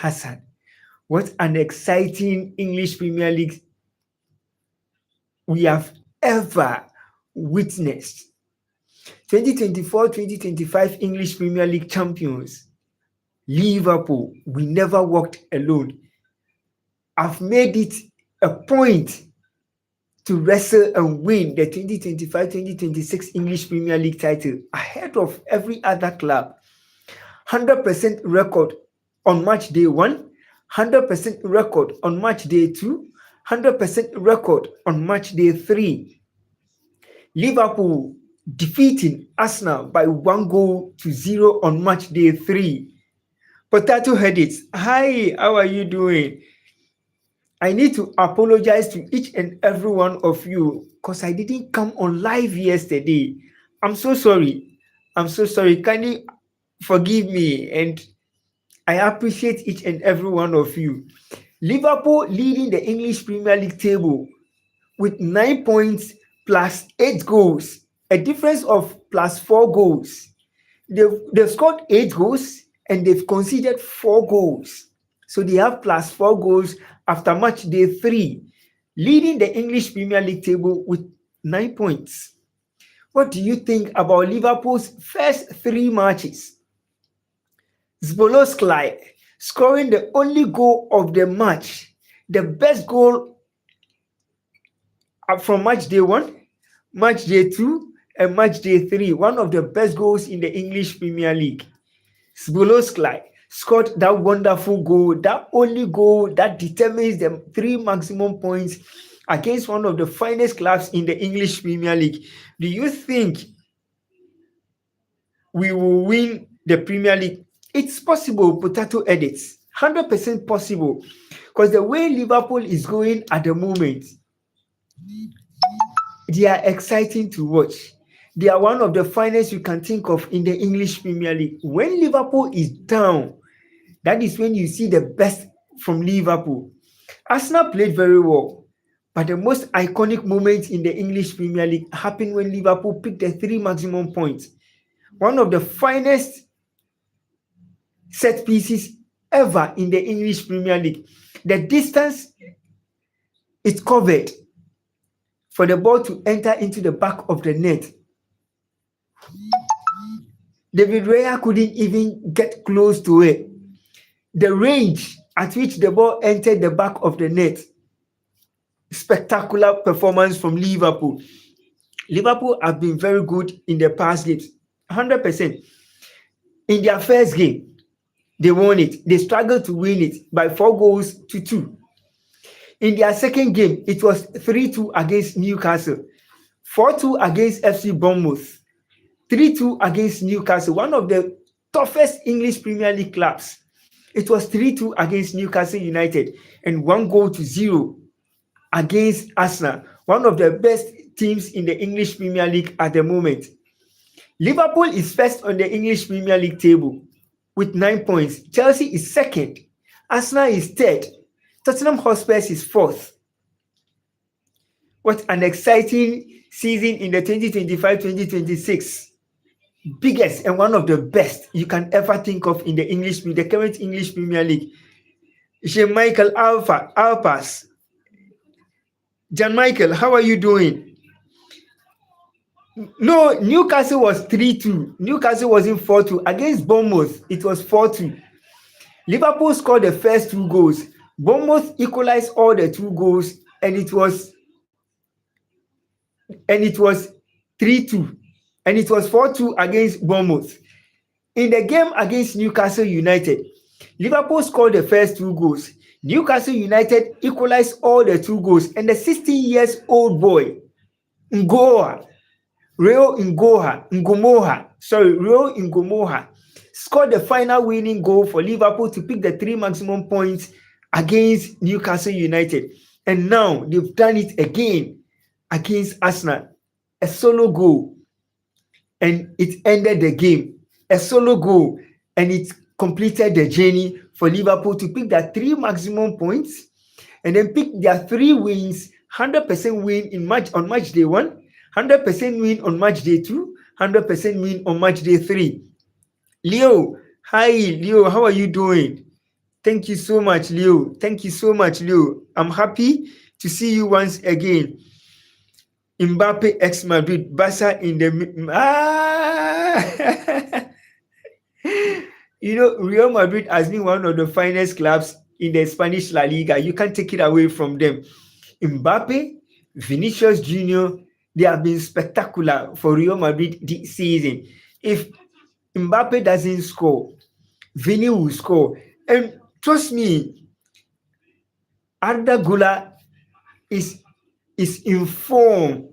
Hassan. What an exciting English Premier League we have ever witnessed. 2024-2025 English Premier League champions, Liverpool. We never walked alone. I've made it a point to wrestle and win the 2025-2026 English Premier League title ahead of every other club. 100% record on match day 1, 100% record on match day 2, 100% record on match day 3. Liverpool defeating Arsenal by 1-0 on match day 3. Potato Headaches, hi, how are you doing? I need to apologize to each and every one of you because I didn't come on live yesterday. I'm so sorry. Can you forgive me? And I appreciate each and every one of you. Liverpool leading the English Premier League table with 9 points plus 8 goals, a difference of plus 4 goals. They've scored 8 goals and they've conceded 4 goals. So they have plus 4 goals after match day 3, leading the English Premier League table with 9 points. What do you think about Liverpool's first 3 matches? Zbolotskly scoring the only goal of the match, the best goal from match day 1, match day 2, and match day 3. One of the best goals in the English Premier League. Zbolotskly scored that wonderful goal, that only goal that determines the 3 maximum points against one of the finest clubs in the English Premier League. Do you think we will win the Premier League? It's possible, Potato Edits. 100% possible. Because the way Liverpool is going at the moment, they are exciting to watch. They are one of the finest you can think of in the English Premier League. When Liverpool is down, that is when you see the best from Liverpool. Arsenal played very well, but the most iconic moment in the English Premier League happened when Liverpool picked the 3 maximum points. One of the finest set pieces ever in the English Premier League. The distance is covered for the ball to enter into the back of the net. David Raya couldn't even get close to it. The range at which the ball entered the back of the net. Spectacular performance from Liverpool. Liverpool have been very good in the past games. 100%. In their first game, they won it. They struggled to win it by 4-2. In their second game, it was 3-2 against Newcastle, 4-2 against FC Bournemouth, 3-2 against Newcastle, one of the toughest English Premier League clubs. It was 3-2 against Newcastle United and 1-0 against Arsenal, one of the best teams in the English Premier League at the moment. Liverpool is first on the English Premier League table with 9 points. Chelsea is second. Arsenal is third. Tottenham Hotspur is fourth. What an exciting season in the 2025-2026. Biggest and one of the best you can ever think of in the current English Premier League. Jean-Michael Alpas. Jean-Michael, how are you doing? No, Newcastle was 3-2. Newcastle was in 4-2. Against Bournemouth, it was 4-2. Liverpool scored the first 2 goals. Bournemouth equalized all the 2 goals, and it was 3-2. And it was 4-2 against Bournemouth. In the game against Newcastle United, Liverpool scored the first 2 goals. Newcastle United equalized all the 2 goals, and the 16-year-old boy, Rio Ngomoha, scored the final winning goal for Liverpool to pick the 3 maximum points against Newcastle United. And now they've done it again against Arsenal. A solo goal, and it ended the game. A solo goal, and it completed the journey for Liverpool to pick their 3 maximum points and then pick their 3 wins, 100% win on match day 1, 100% win on match day 2, 100% win on match day 3. Leo, hi Leo, how are you doing? Thank you so much, Leo. Thank you so much, Leo. I'm happy to see you once again. Mbappe ex Madrid, Barca in the You know, Real Madrid has been one of the finest clubs in the Spanish La Liga. You can't take it away from them. Mbappe, Vinicius Junior, they have been spectacular for Real Madrid this season. If Mbappe doesn't score, Vini will score. And trust me, Arda Güler is in form.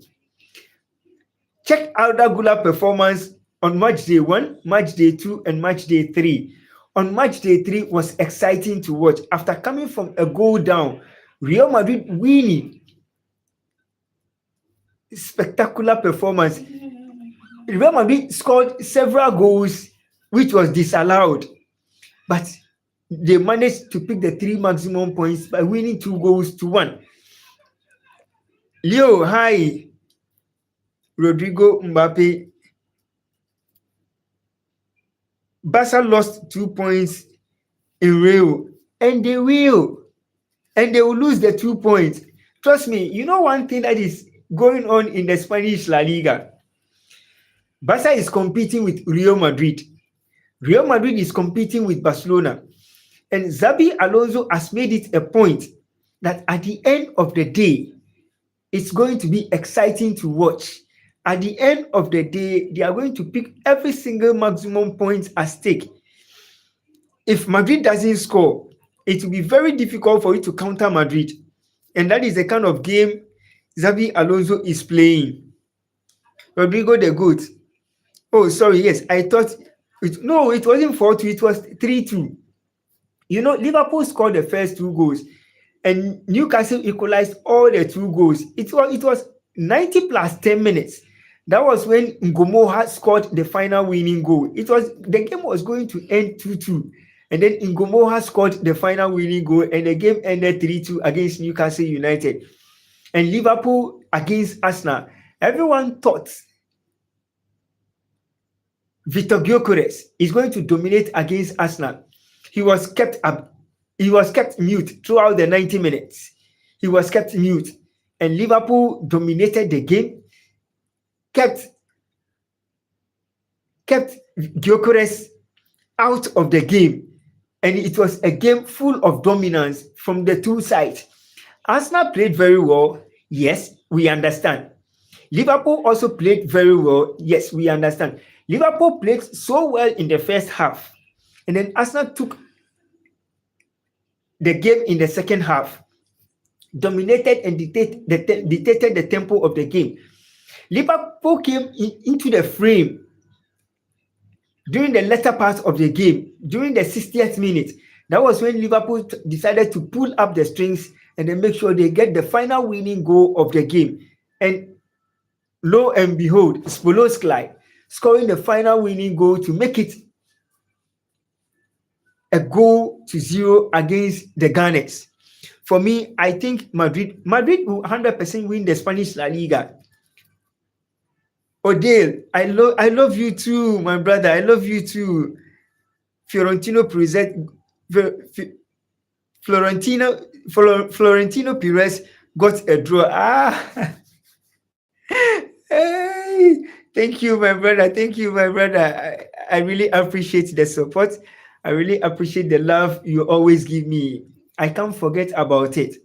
Check Arda Güler performance on match day 1, match day 2, and match day 3. On match day 3 was exciting to watch. After coming from a goal down, Real Madrid winning. Spectacular performance. Real Madrid scored several goals, which was disallowed, but they managed to pick the 3 maximum points by winning 2-1. Leo, hi. Rodrigo Mbappe. Barca lost 2 points in Rio, and they will lose the 2 points. Trust me, you know one thing that is going on in the Spanish La Liga. Barca is competing with Real Madrid. Real Madrid is competing with Barcelona. And Xabi Alonso has made it a point that at the end of the day, it's going to be exciting to watch. At the end of the day, they are going to pick every single maximum point at stake. If Madrid doesn't score, it will be very difficult for you to counter Madrid. And that is the kind of game Xabi Alonso is playing. Rodrigo the Goat. Oh, sorry, yes. I thought, it wasn't 4-2, it was 3-2. You know, Liverpool scored the first 2 goals. And Newcastle equalized all the 2 goals. It was 90 plus 10 minutes. That was when Ngomoha scored the final winning goal. The game was going to end 2-2. And then Ngomoha scored the final winning goal, and the game ended 3-2 against Newcastle United. And Liverpool against Arsenal. Everyone thought Victor Gyökeres is going to dominate against Arsenal. He was kept mute throughout the 90 minutes. He was kept mute. And Liverpool dominated the game, kept Gyökeres out of the game. And it was a game full of dominance from the 2 sides. Arsenal played very well. Yes, we understand. Liverpool also played very well. Yes, we understand. Liverpool played so well in the first half. And then Arsenal took the game in the second half, dominated and dictated the tempo of the game. Liverpool came into the frame during the latter part of the game, during the 60th minute. That was when Liverpool decided to pull up the strings and then make sure they get the final winning goal of the game. And lo and behold, Spolosky scoring the final winning goal to make it a 0-0 against the Gunners. For me, I think Madrid will 100% win the Spanish La Liga. Odale, I love you too, my brother. I love you too. Florentino Perez got a draw. Hey, thank you, my brother. Thank you, my brother. I really appreciate the support. I really appreciate the love you always give me. I can't forget about it.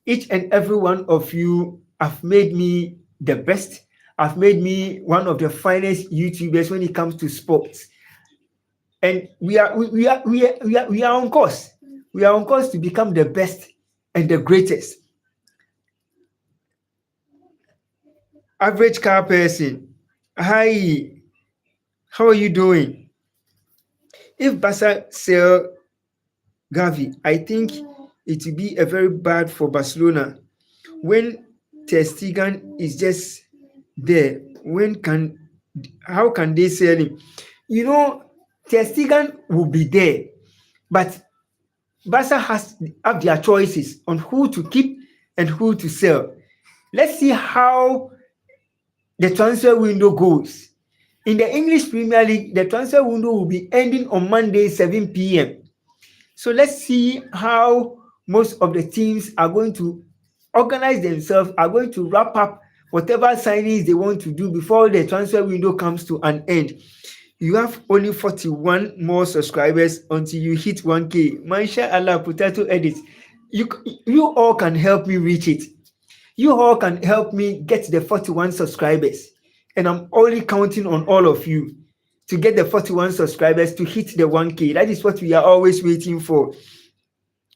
Each and every one of you have made me the best. Have made me one of the finest YouTubers when it comes to sports. And we are on course. We are on course to become the best and the greatest. Average car person. Hi. How are you doing? If Barca sell Gavi, I think it will be a very bad for Barcelona. When Ter Stegen is just there, how can they sell him? You know, Ter Stegen will be there, but Barca have their choices on who to keep and who to sell. Let's see how the transfer window goes. In the English Premier League, the transfer window will be ending on Monday, 7 p.m. So let's see how most of the teams are going to organize themselves, are going to wrap up whatever signings they want to do before the transfer window comes to an end. You have only 41 more subscribers until you hit 1K. Mashallah, Potato Edit. You, you all can help me reach it. You all can help me get the 41 subscribers. And I'm only counting on all of you to get the 41 subscribers to hit the 1K. That is what we are always waiting for.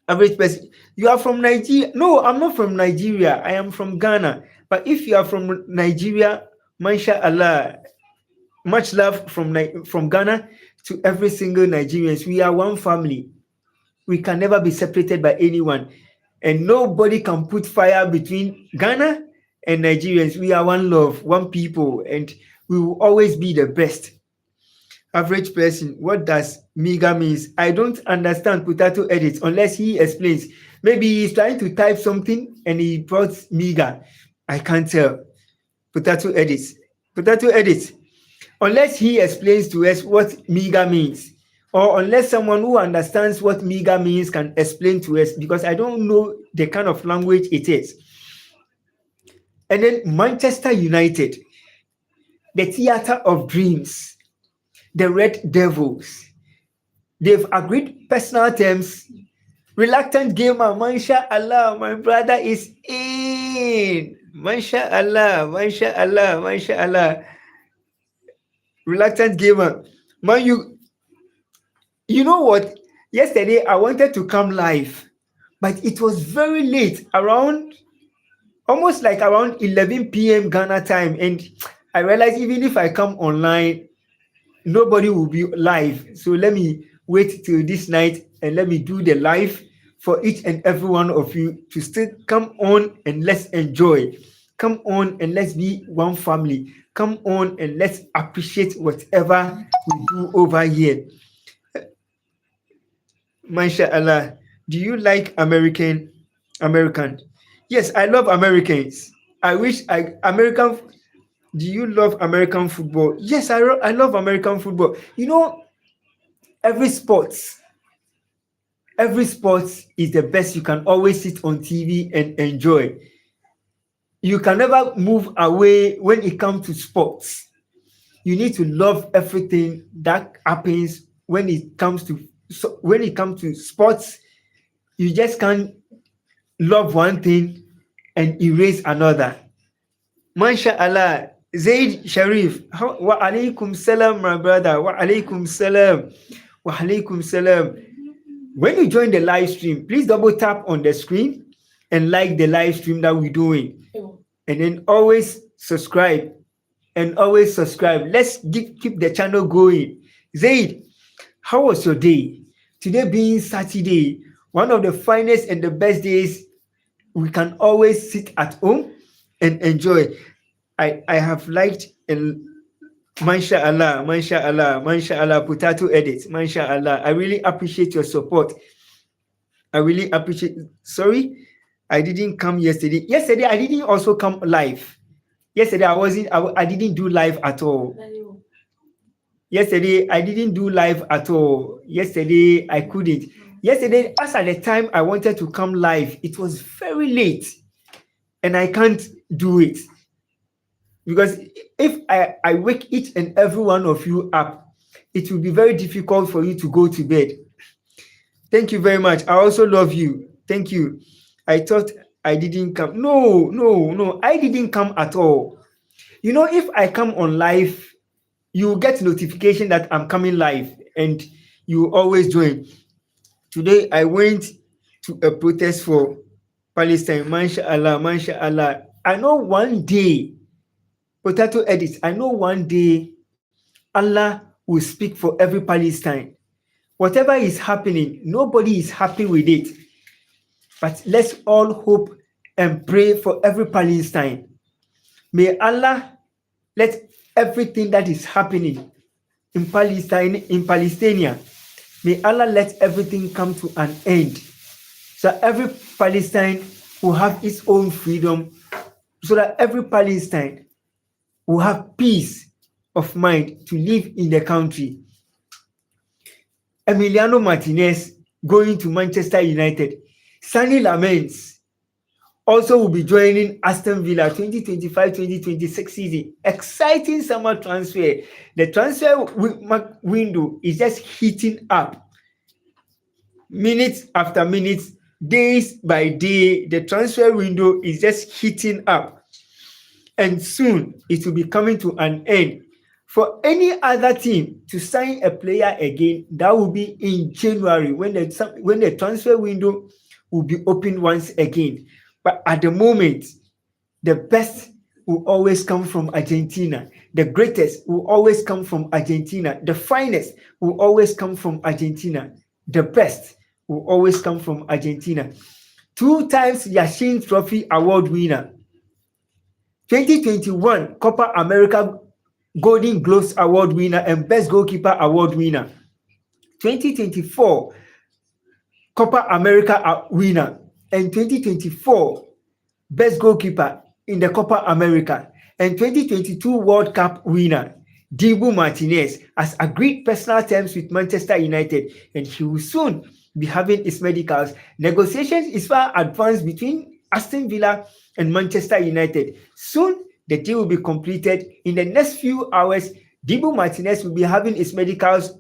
Average person. You are from Nigeria? No, I'm not from Nigeria. I am from Ghana. But if you are from Nigeria, mashallah, much love from Ghana to every single Nigerians. We are one family. We can never be separated by anyone. And nobody can put fire between Ghana and Nigerians. We are one love, one people, and we will always be the best. Average person, what does MEGA means? I don't understand Potato Edit unless he explains. Maybe he's trying to type something and he brought MEGA. I can't tell. Potato Edit. Potato Edit. Unless he explains to us what MEGA means, or unless someone who understands what MEGA means can explain to us, because I don't know the kind of language it is. And then Manchester United, the theater of dreams, the Red Devils, they've agreed personal terms. Reluctant gamer, mashallah, my brother is in. Mashallah, mashallah, mashallah. Reluctant gamer, man, you know what? Yesterday I wanted to come live, but it was very late, almost like around 11 p.m. Ghana time, and I realized even if I come online, nobody will be live. So let me wait till this night and let me do the live for each and every one of you to still come on and let's enjoy. Come on and let's be one family. Come on and let's appreciate whatever we do over here. Mashallah. Do you like American? Yes, I love Americans. American. Do you love American football? Yes, I love American football. You know, every sports is the best. You can always sit on TV and enjoy. You can never move away when it comes to sports. You need to love everything that happens when it comes to sports. You just can't love one thing and erase another. MashaAllah. Zaid Sharif, wa alaikum salam, my brother. Wa alaikum salam. Wa alaikum salam. When you join the live stream, please double tap on the screen and like the live stream that we're doing. And then always subscribe. Let's keep the channel going. Zaid, how was your day? Today being Saturday, one of the finest and the best days, we can always sit at home and enjoy. I have liked and mashallah, Potato Edit, mashallah. I really appreciate your support. I really appreciate. Sorry, I didn't come yesterday. Yesterday I didn't also come live. Yesterday I didn't do live at all. Yesterday I didn't do live at all. Yesterday I couldn't. Yesterday, as at the time I wanted to come live, it was very late, and I can't do it. Because if I wake each and every one of you up, it will be very difficult for you to go to bed. Thank you very much. I also love you. Thank you. I thought I didn't come. No, I didn't come at all. You know, if I come on live, you get notification that I'm coming live and you always join. Today, I went to a protest for Palestine. Mashallah. I know one day, Potato Edit, I know one day Allah will speak for every Palestine. Whatever is happening, nobody is happy with it. But let's all hope and pray for every Palestine. May Allah let everything that is happening in Palestine, may Allah let everything come to an end. So every Palestine will have its own freedom, so that every Palestine will have peace of mind to live in the country. Emiliano Martinez, going to Manchester United. Sunny Lamens also will be joining Aston Villa 2025-2026 season. Exciting summer transfer. The transfer window is just heating up. Minutes after minutes, days by day, the transfer window is just heating up. And soon it will be coming to an end. For any other team to sign a player again, that will be in January when the transfer window will be opened once again. But at the moment, the best will always come from Argentina. The greatest will always come from Argentina. The finest will always come from Argentina. The best will always come from Argentina. 2 times Yashin Trophy Award winner. 2021 Copa America Golden Gloves Award winner and Best Goalkeeper Award winner. 2024 Copa America winner and 2024 Best Goalkeeper in the Copa America and 2022 World Cup winner. Dibu Martinez has agreed personal terms with Manchester United and he will soon be having his medicals. Negotiations is far advanced between Aston Villa and Manchester United. Soon, the deal will be completed. In the next few hours, Dibu Martinez will be having his medicals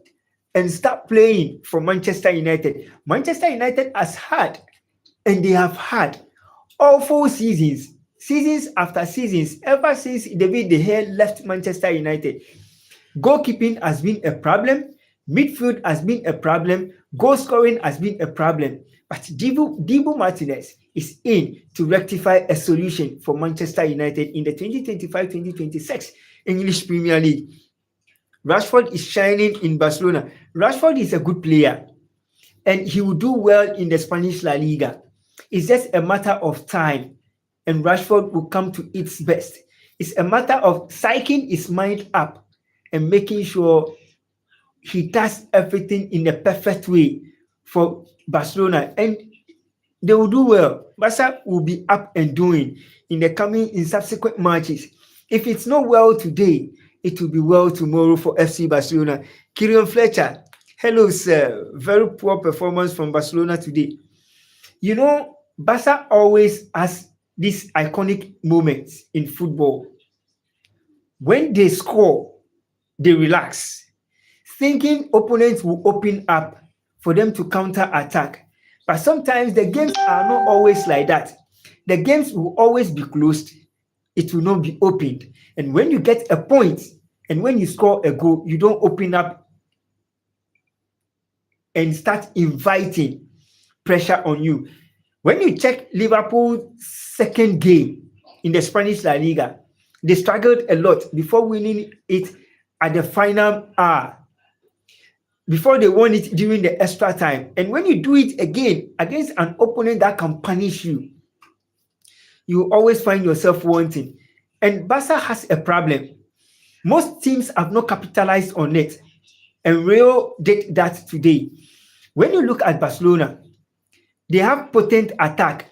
and start playing for Manchester United. Manchester United has had, and they have had, awful seasons after seasons, ever since David De Gea left Manchester United. Goalkeeping has been a problem. Midfield has been a problem. Goal scoring has been a problem. But Dibu Martinez is in to rectify a solution for Manchester United in the 2025-2026 English Premier League. Rashford is shining in Barcelona. Rashford is a good player and he will do well in the Spanish La Liga. It's just a matter of time and Rashford will come to its best. It's a matter of psyching his mind up and making sure he does everything in a perfect way for Barcelona, and they will do well. Barca will be up and doing in subsequent matches. If it's not well today, it will be well tomorrow for FC Barcelona. Kylian Fletcher, hello sir. Very poor performance from Barcelona today. You know, Barca always has these iconic moments in football. When they score, they relax, thinking opponents will open up for them to counter attack. But sometimes the games are not always like that. The games will always be closed. It will not be opened. And when you get a point and when you score a goal, you don't open up and start inviting pressure on you. When you check Liverpool's second game in the Spanish La Liga, they struggled a lot before winning it at the final hour, before they won it during the extra time. And when you do it again against an opponent that can punish you, you always find yourself wanting. And Barca has a problem. Most teams have not capitalized on it. And Real did that today. When you look at Barcelona, they have potent attack,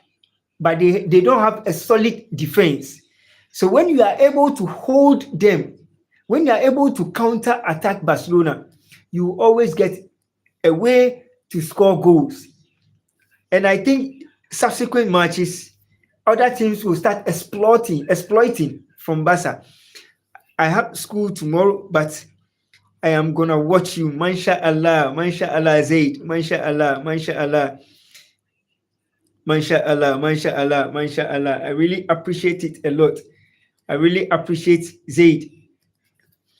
but they don't have a solid defense. So when you are able to hold them, when you are able to counter attack Barcelona, you always get a way to score goals. And I think subsequent matches, other teams will start exploiting from Barca. I have school tomorrow, but I am gonna watch you. MashaAllah, MashaAllah, Zaid, MashaAllah, MashaAllah, MashaAllah, MashaAllah, MashaAllah. I really appreciate it a lot. I really appreciate Zaid.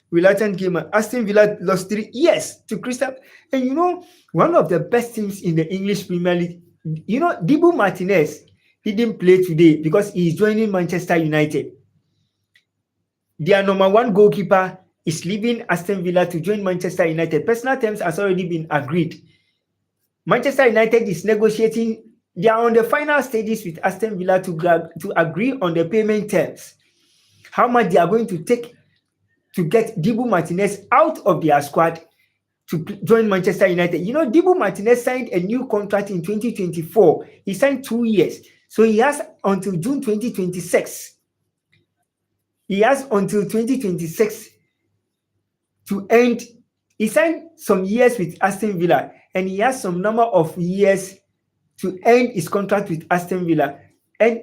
Relatant gamer. Aston Villa lost 3 yes to Crystal. And you know, one of the best teams in the English Premier League, you know, Dibu Martinez, he didn't play today because he's joining Manchester United. Their number 1 goalkeeper is leaving Aston Villa to join Manchester United. Personal terms has already been agreed. Manchester United is negotiating. They are on the final stages with Aston Villa to agree on the payment terms. How much they are going to take to get Dibu Martinez out of their squad to join Manchester United. You know, Dibu Martinez signed a new contract in 2024. He signed 2 years. So he has until June 2026. He has until 2026 to end. He signed some years with Aston Villa and he has some number of years to end his contract with Aston Villa. And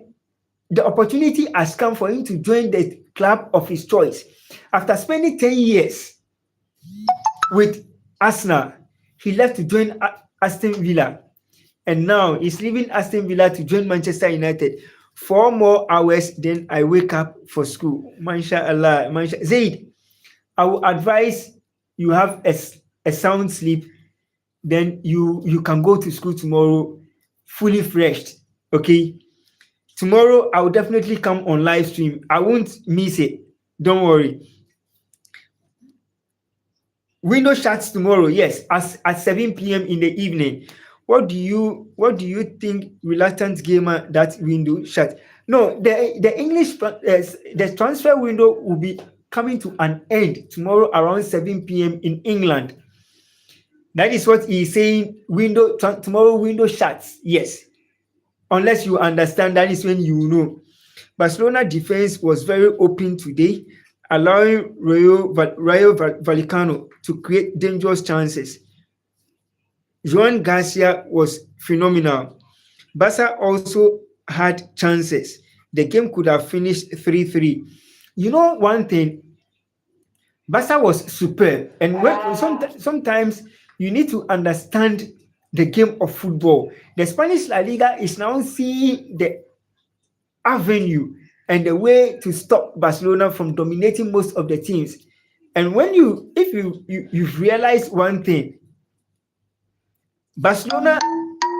the opportunity has come for him to join the club of his choice. After spending 10 years with Arsenal, he left to join Aston Villa. And now he's leaving Aston Villa to join Manchester United. 4 more hours, then I wake up for school. MashaAllah. Zaid, I will advise you have a sound sleep. Then you can go to school tomorrow fully refreshed. Okay. Tomorrow I will definitely come on live stream. I won't miss it. Don't worry. Window shuts tomorrow. Yes, at 7 p.m. in the evening. What do you think, reluctant gamer, that window shut? No, the English the transfer window will be coming to an end tomorrow around 7 p.m. in England. That is what he's saying. Tomorrow window shuts. Yes. Unless you understand, that is when you know. Barcelona defense was very open today, allowing Rayo Vallecano to create dangerous chances. Joan Garcia was phenomenal. Barca also had chances. The game could have finished 3-3. You know one thing, Barca was superb. And sometimes you need to understand the game of football. The Spanish La Liga is now seeing the avenue and the way to stop Barcelona from dominating most of the teams. And if you've realized one thing, Barcelona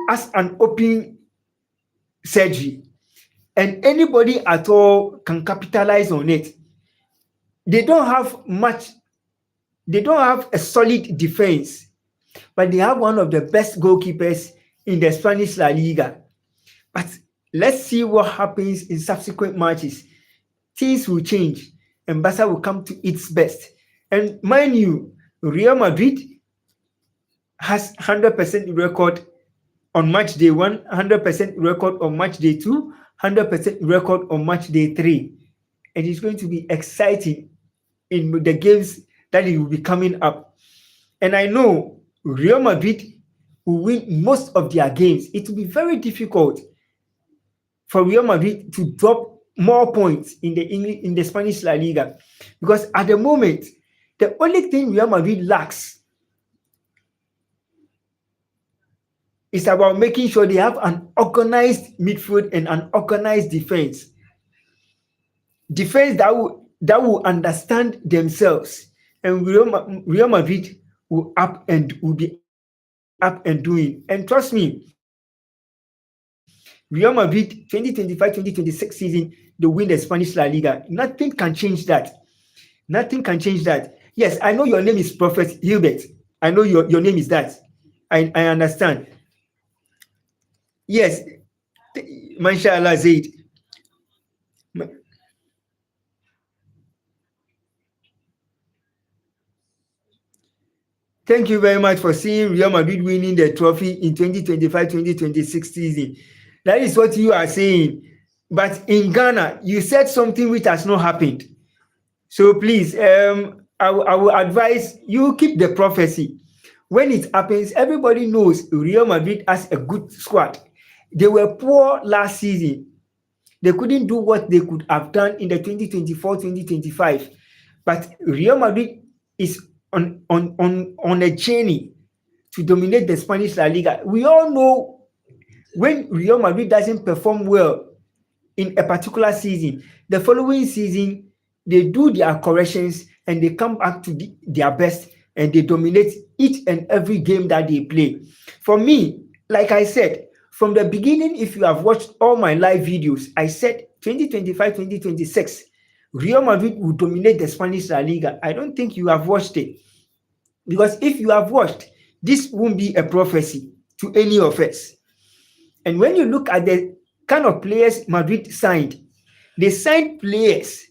has an open surgery, and anybody at all can capitalize on it. They don't have a solid defense, but they have one of the best goalkeepers in the Spanish La Liga. But let's see what happens in subsequent matches. Things will change, and Barca will come to its best. And mind you, Real Madrid has 100% record on match day 1, 100% record on match day 2, 100% record on match day 3. And it's going to be exciting in the games that will be coming up. And I know Real Madrid will win most of their games. It will be very difficult for Real Madrid to drop more points in the Spanish La Liga, because at the moment, the only thing Real Madrid lacks is about making sure they have an organized midfield and an organized defense. Defense that will understand themselves, and Real Madrid will be up and doing. And trust me, Real Madrid 2025-2026 season, they win the Spanish La Liga. Nothing can change that. Nothing can change that. Yes, I know your name is Prophet Hilbert. I know your name is that. I understand. Yes, MashaAllah, Zaid. Thank you very much for seeing Real Madrid winning the trophy in 2025-2026 season. That is what you are saying. But in Ghana, you said something which has not happened. So please, I will advise you keep the prophecy. When it happens, everybody knows Real Madrid has a good squad. They were poor last season. They couldn't do what they could have done in the 2024-2025. But Real Madrid is on a journey to dominate the Spanish La Liga. We all know when Real Madrid doesn't perform well in a particular season, the following season, they do their corrections and they come back to their best and they dominate each and every game that they play. For me, like I said, from the beginning, if you have watched all my live videos, I said 2025-2026, Real Madrid will dominate the Spanish La Liga. I don't think you have watched it. Because if you have watched, this won't be a prophecy to any of us. And when you look at the kind of players Madrid signed, they signed players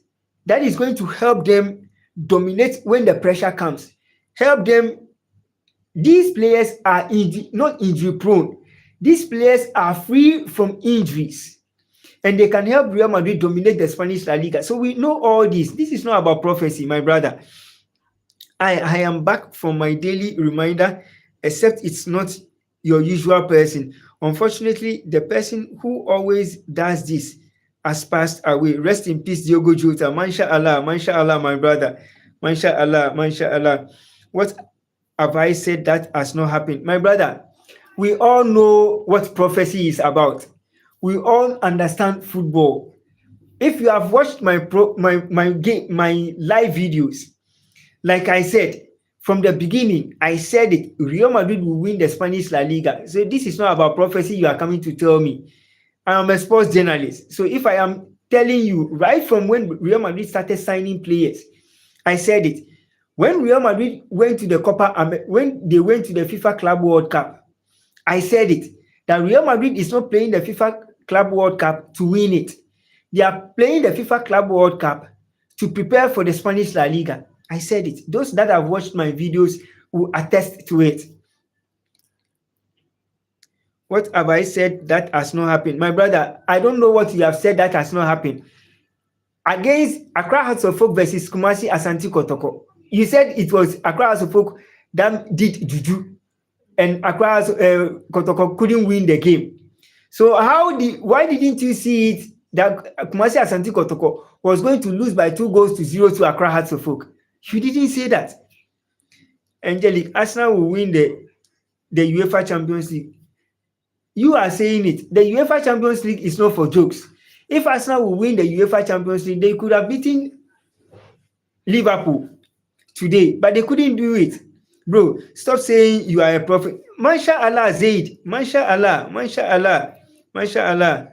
that is going to help them dominate when the pressure comes. Help them. These players are not injury prone. These players are free from injuries. And they can help Real Madrid dominate the Spanish La Liga. So we know all this. This is not about prophecy, my brother. I am back from my daily reminder, except it's not your usual person. Unfortunately, the person who always does this has passed away. Rest in peace, Diogo Jota. Masha Allah, my brother. Masha Allah, Masha Allah. What have I said that has not happened? My brother, we all know what prophecy is about. We all understand football. If you have watched my live videos, like I said, from the beginning, I said it. Real Madrid will win the Spanish La Liga. So this is not about prophecy you are coming to tell me. I am a sports journalist. So if I am telling you right from when Real Madrid started signing players, I said it. When Real Madrid went to the when they went to the FIFA Club World Cup, I said it, that Real Madrid is not playing the FIFA Club World Cup to win it. They are playing the FIFA Club World Cup to prepare for the Spanish La Liga. I said it. Those that have watched my videos will attest to it. What have I said that has not happened? My brother, I don't know what you have said that has not happened. Against Accra Hearts of Oak versus Kumasi Asante Kotoko, you said it was Accra Hearts of Oak that did juju, and Accra Kotoko couldn't win the game. So why didn't you see it that Kumasi Asante Kotoko was going to lose by 2-0 to Accra Hearts of Oak? You didn't say that. Angelic, Arsenal will win the UEFA Champions League. You are saying it. The UEFA Champions League is not for jokes. If Arsenal will win the UEFA Champions League, they could have beaten Liverpool today, but they couldn't do it. Bro, stop saying you are a prophet. Masha Allah, Zaid. Masha Allah, Masha Allah, Masha Allah.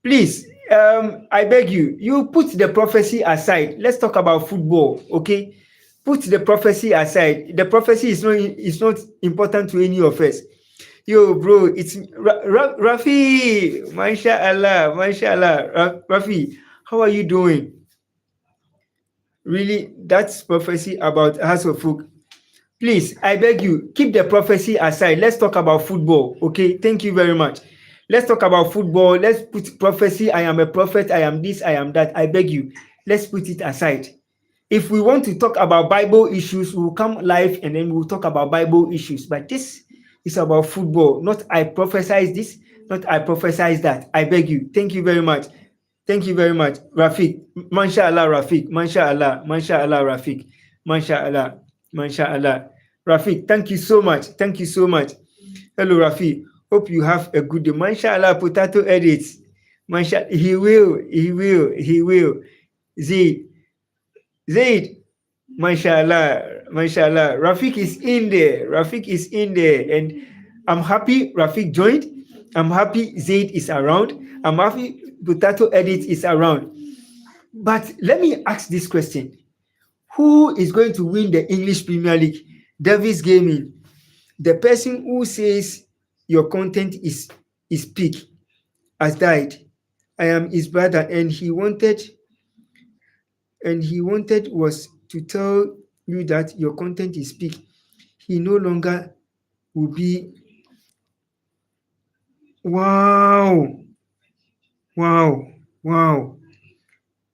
Please, I beg you, you put the prophecy aside. Let's talk about football, okay? Put the prophecy aside. The prophecy is not important to any of us. Yo, bro, it's Rafi. Masha Allah, Masha Allah. Rafi, how are you doing? Really, that's prophecy about House of Folk. Please, I beg you, keep the prophecy aside. Let's talk about football, okay? Thank you very much. Let's talk about football. Let's put prophecy. I am a prophet. I am this. I am that. I beg you, let's put it aside. If we want to talk about Bible issues, we'll come live and then we'll talk about Bible issues. But this is about football, not I prophesize this, not I prophesize that. I beg you. Thank you very much. Thank you very much, Rafiq. Masha Allah, Rafiq. Masha Allah, Masha Allah, Rafiq. Masha Allah, Masha Allah. Rafiq, thank you so much. Thank you so much. Hello, Rafiq. Hope you have a good day. Masha Allah, potato edits. Masha, he will. Zaid, Mashallah, Mashallah. Rafiq is in there. And I'm happy Rafiq joined. I'm happy Zaid is around. I'm happy Potato Edit is around. But let me ask this question. Who is going to win the English Premier League? Davis Gaming. The person who says your content is peak has died. I am his brother, and he wanted was to tell you that your content is peak. He no longer will be. Wow.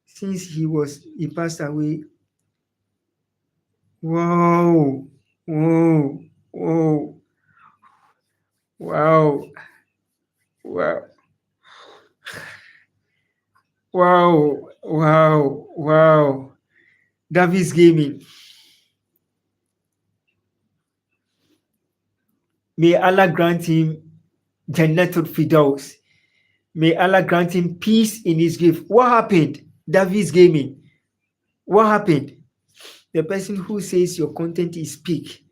Since he passed away. Wow. Davis Gaming. May Allah grant him Jannatul Firdaus. May Allah grant him peace in his grave. What happened? Davis Gaming. What happened? The person who says your content is peak,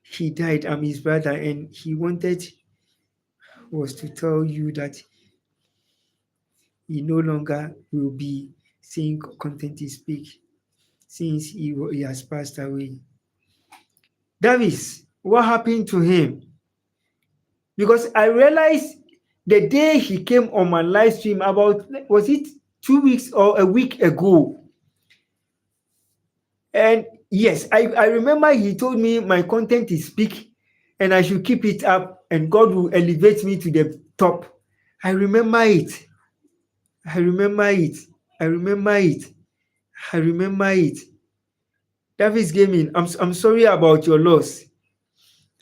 he died. I'm his brother, and he was to tell you that he no longer will be saying content is peak since he has passed away. Davis, what happened to him? Because I realized the day he came on my live stream about, was it 2 weeks or a week ago? And yes, I remember he told me my content is peak and I should keep it up and God will elevate me to the top. I remember it. Davis Gaming, I'm sorry about your loss.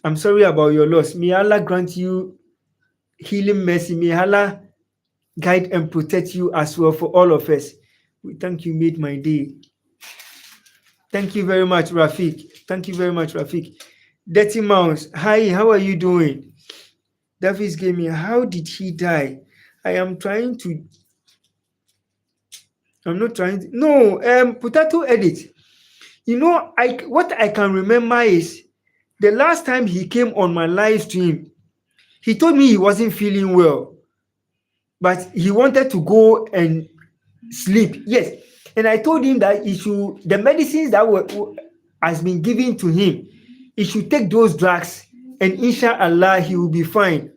I'm sorry about your loss. May Allah grant you healing mercy. May Allah guide and protect you as well for all of us. We thank you, made my day. Thank you very much, Rafik. Thank you very much, Rafik. Dirty Mouse, hi, how are you doing? Davis Gaming, how did he die? I'm not trying to, no, Potato Edit. What I can remember is the last time he came on my live stream, he told me he wasn't feeling well, but he wanted to go and sleep. Yes, and I told him that the medicines that has been given to him, he should take those drugs, and inshallah he will be fine.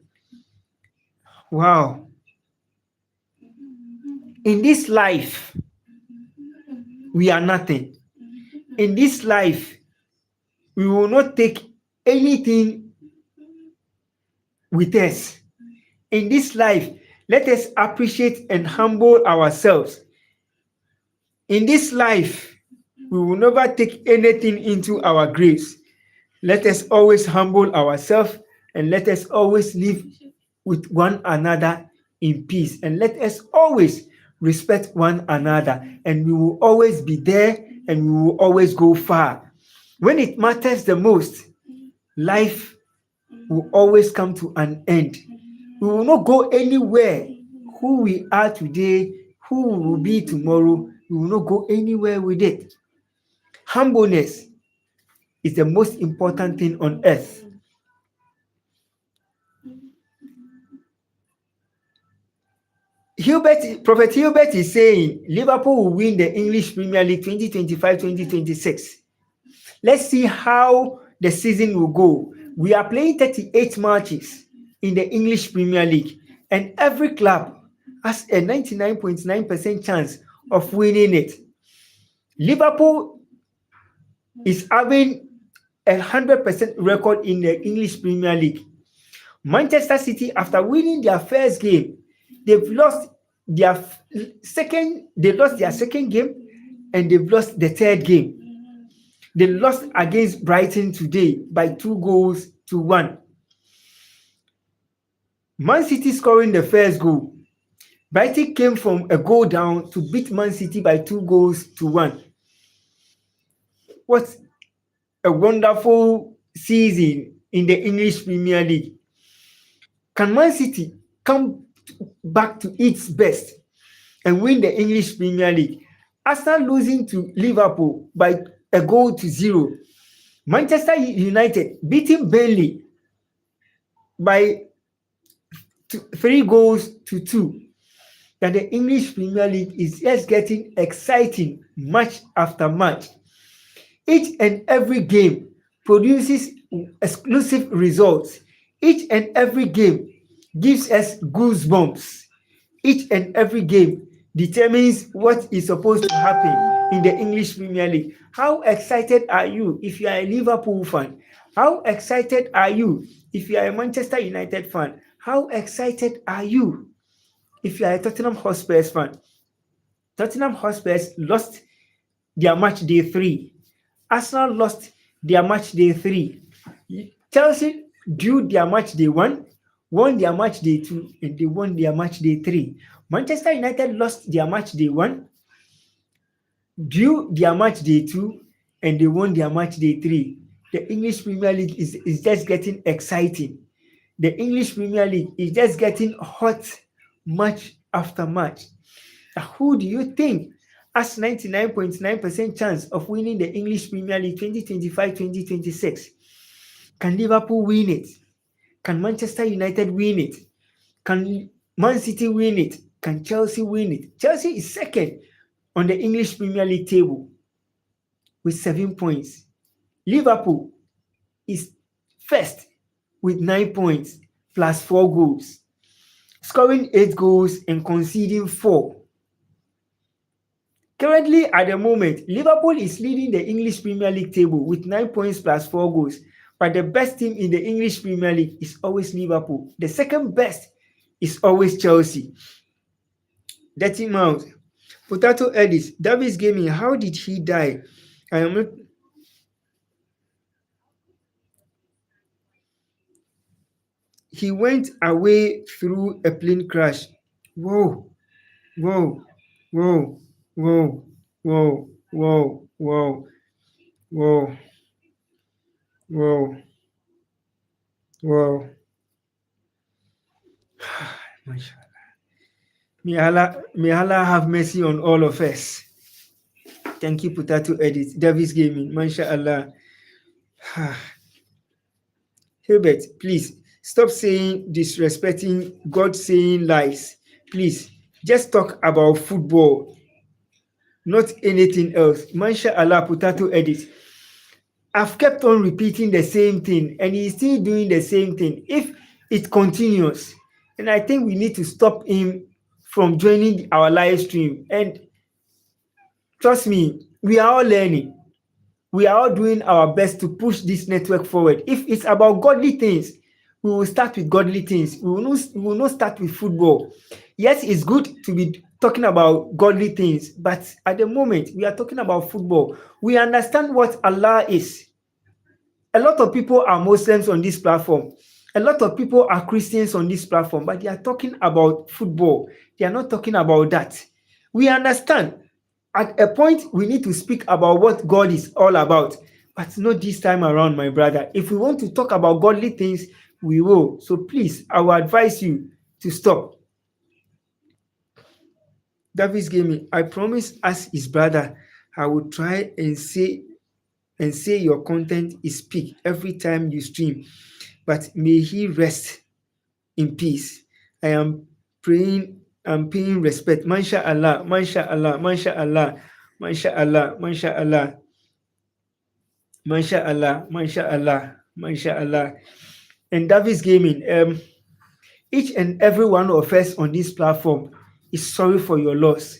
Wow. In this life, we are nothing. In this life, we will not take anything with us. In this life, let us appreciate and humble ourselves. In this life, we will never take anything into our graves. Let us always humble ourselves, and let us always live with one another in peace, and let us always respect one another, and we will always be there, and we will always go far. When it matters the most, life will always come to an end. We will not go anywhere. Who we are today, who we will be tomorrow, we will not go anywhere with it. Humbleness is the most important thing on earth. Prophet Hilbert is saying Liverpool will win the English Premier League 2025-2026. Let's see how the season will go. We are playing 38 matches in the English Premier League, and every club has a 99.9% chance of winning it. Liverpool is having a 100% record in the English Premier League. Manchester City, after winning their first game, they've lost their second game, and they've lost the third game. They lost against Brighton today by 2-1. Man City scoring the first goal. Brighton came from a goal down to beat Man City by 2-1. What a wonderful season in the English Premier League. Can Man City come back to its best and win the English Premier League? Arsenal losing to Liverpool by 1-0. Manchester United beating Burnley by 3-2. That the English Premier League is just getting exciting match after match. Each and every game produces exclusive results. Each and every game gives us goosebumps. Each and every game determines what is supposed to happen in the English Premier League. How excited are you if you are a Liverpool fan? How excited are you if you are a Manchester United fan? How excited are you if you are a Tottenham Hotspur fan? Tottenham Hotspur lost their match day 3. Arsenal lost their match day 3. Chelsea drew their match day 1, won their match day 2, and they won their match day 3. Manchester United lost their match day 1, drew their match day 2, and they won their match day 3. The English Premier League is just getting exciting. The English Premier League is just getting hot match after match. Who do you think has 99.9% chance of winning the English Premier League 2025-2026? Can Liverpool win it? Can Manchester United win it? Can Man City win it? Can Chelsea win it? Chelsea is second on the English Premier League table with 7 points. Liverpool is first with 9 points plus 4 goals, scoring 8 goals and conceding 4. Currently, at the moment, Liverpool is leading the English Premier League table with 9 points plus 4 goals. But the best team in the English Premier League is always Liverpool. The second best is always Chelsea. Dirty Mouse, Potato Edis, Davis Gaming, how did he die? I am not. He went away through a plane crash. Whoa, whoa, whoa, whoa, whoa, whoa, whoa, whoa, whoa, whoa. May Allah have mercy on all of us. Thank you, Potato Edit. Davis Gaming, MashaAllah. Hilbert, please stop saying disrespecting God, saying lies. Please just talk about football, not anything else. MashaAllah, Potato Edit. I've kept on repeating the same thing and he's still doing the same thing. If it continues, and I think we need to stop him from joining our live stream. And trust me, we are all learning. We are all doing our best to push this network forward. If it's about godly things, we will start with godly things. We will not start with football. Yes, it's good to be talking about godly things, but at the moment we are talking about football. We understand what Allah is. A lot of people are Muslims on this platform. A lot of people are Christians on this platform, but they are talking about football. They are not talking about that. We understand. At a point, we need to speak about what God is all about, but not this time around, my brother. If we want to talk about godly things, we will. So please, I will advise you to stop. Davis Gaming, I promise as his brother, I will try and say your content is peak every time you stream, but may he rest in peace. I am praying, I'm paying respect. MashaAllah, MashaAllah, MashaAllah, MashaAllah, MashaAllah, MashaAllah, MashaAllah, MashaAllah. And Davis Gaming, each and every one of us on this platform is sorry for your loss.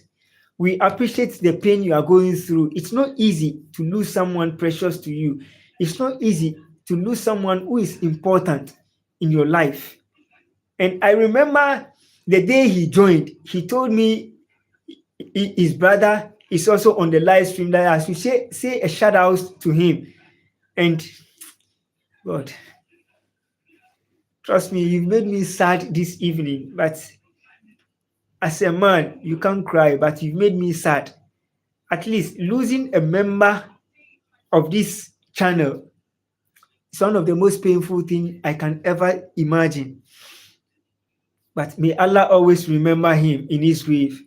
We appreciate the pain you are going through. It's not easy to lose someone precious to you. It's not easy to lose someone who is important in your life. And I remember the day he joined, he told me his brother is also on the live stream, that I should say a shout out to him. And God, trust me, you've made me sad this evening. But as a man, you can't cry, but you've made me sad. At least losing a member of this channel is one of the most painful things I can ever imagine. But may Allah always remember him in his grave.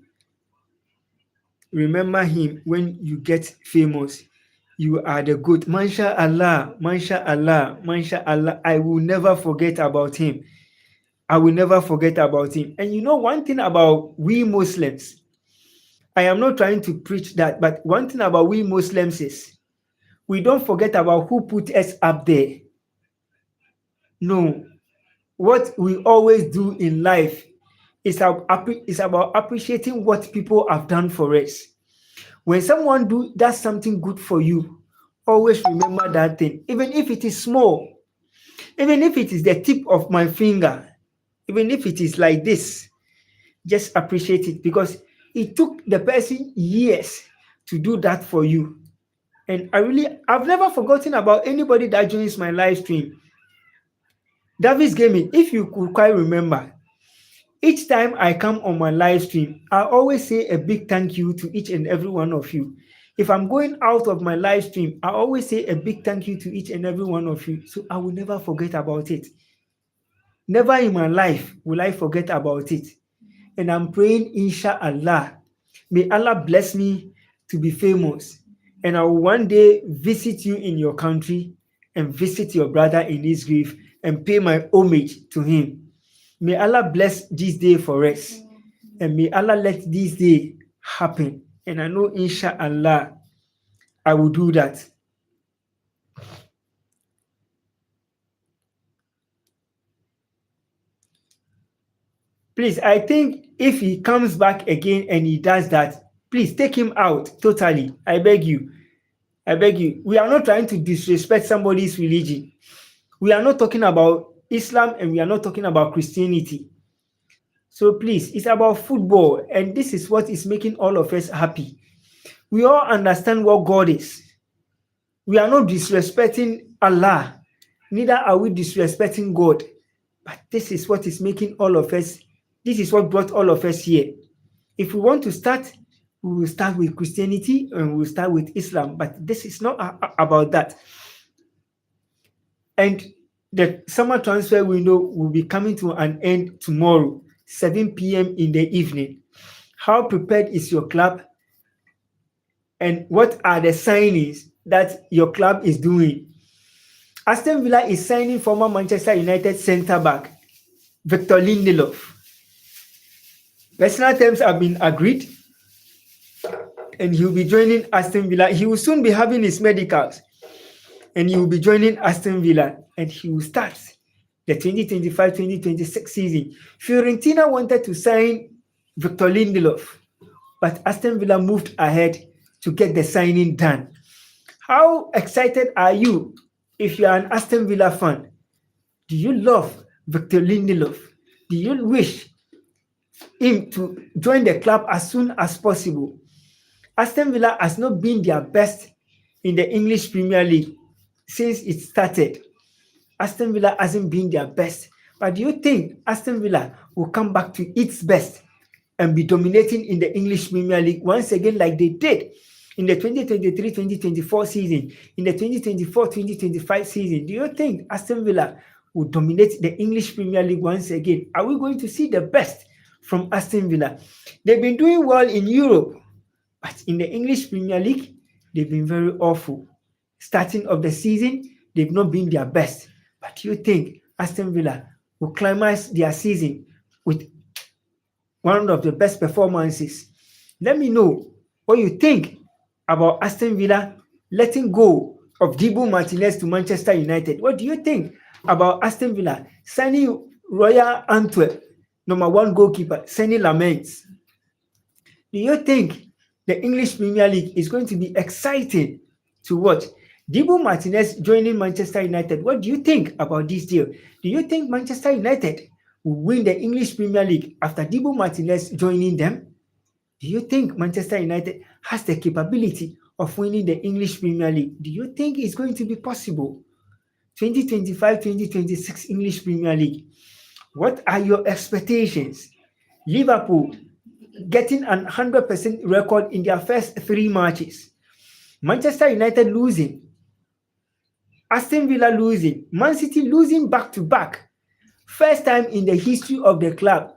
Remember him when you get famous. You are the good. MashaAllah, MashaAllah, MashaAllah. I will never forget about him. I will never forget about him. And you know one thing about we Muslims, I am not trying to preach that, but one thing about we Muslims is we don't forget about who put us up there. No. What we always do in life is about appreciating what people have done for us. When someone does something good for you, always remember that thing, even if it is small, even if it is the tip of my finger, even if it is like this, just appreciate it, because it took the person years to do that for you. And I've never forgotten about anybody that joins my live stream. Davis Gaming, if you could quite remember, each time I come on my live stream, I always say a big thank you to each and every one of you. If I'm going out of my live stream, I always say a big thank you to each and every one of you. So I will never forget about it. Never in my life will I forget about it. And I'm praying, inshallah, may Allah bless me to be famous. And I will one day visit you in your country and visit your brother in his grave and pay my homage to him. May Allah bless this day for us. And may Allah let this day happen. And I know, inshallah, I will do that. Please, I think if he comes back again and he does that, please take him out totally. I beg you. I beg you. We are not trying to disrespect somebody's religion. We are not talking about Islam and we are not talking about Christianity. So please, it's about football, and this is what is making all of us happy. We all understand what God is. We are not disrespecting Allah, neither are we disrespecting God. But this is what is making all of us, this is what brought all of us here. If we want to start, we will start with Christianity and we will start with Islam. But this is not about that. And the summer transfer window will be coming to an end tomorrow, 7 p.m. in the evening. How prepared is your club? And what are the signings that your club is doing? Aston Villa is signing former Manchester United centre-back Victor Lindelof. Personal terms have been agreed and he will be joining Aston Villa. He will soon be having his medicals and he will be joining Aston Villa and he will start the 2025-2026 season. Fiorentina wanted to sign Victor Lindelof, but Aston Villa moved ahead to get the signing done. How excited are you if you are an Aston Villa fan? Do you love Victor Lindelof? Do you wish him to join the club as soon as possible? Aston Villa has not been their best in the English Premier League since it started. Aston Villa hasn't been their best. But do you think Aston Villa will come back to its best and be dominating in the English Premier League once again like they did in the 2023-2024 season, in the 2024-2025 season? Do you think Aston Villa will dominate the English Premier League once again? Are we going to see the best from Aston Villa? They've been doing well in Europe, but in the English Premier League, they've been very awful. Starting of the season, they've not been their best. But do you think Aston Villa will climax their season with one of the best performances? Let me know what you think about Aston Villa letting go of Dibu Martinez to Manchester United. What do you think about Aston Villa signing Royal Antwerp #1 goalkeeper Sonny Laments? Do you think the English Premier League is going to be exciting to watch? Dibu Martinez joining Manchester United. What do you think about this deal? Do you think Manchester United will win the English Premier League after Dibu Martinez joining them? Do you think Manchester United has the capability of winning the English Premier League? Do you think it's going to be possible? 2025-2026 English Premier League. What are your expectations? Liverpool getting an 100% record in their first 3 matches. Manchester United losing. Aston Villa losing. Man City losing back-to-back. First time in the history of the club.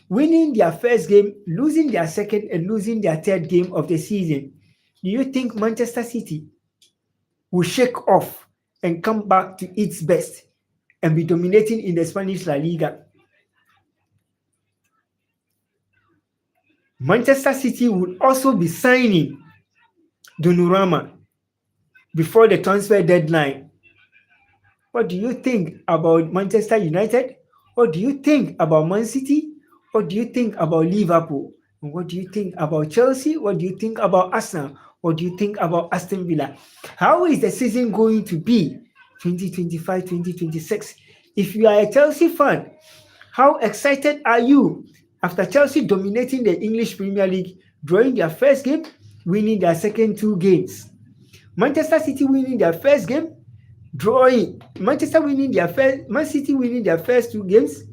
Winning their first game, losing their second, and losing their third game of the season. Do you think Manchester City will shake off and come back to its best and be dominating in the Spanish La Liga? Manchester City will also be signing Donnarumma before the transfer deadline. What do you think about Manchester United? What do you think about Man City? What do you think about Liverpool? And what do you think about Chelsea? What do you think about Arsenal? What do you think about Aston Villa? How is the season going to be 2025-2026? If you are a Chelsea fan, how excited are you after Chelsea dominating the English Premier League, drawing their first game, winning their second 2 games? Manchester City winning their first game, drawing. Man City winning their first 2 games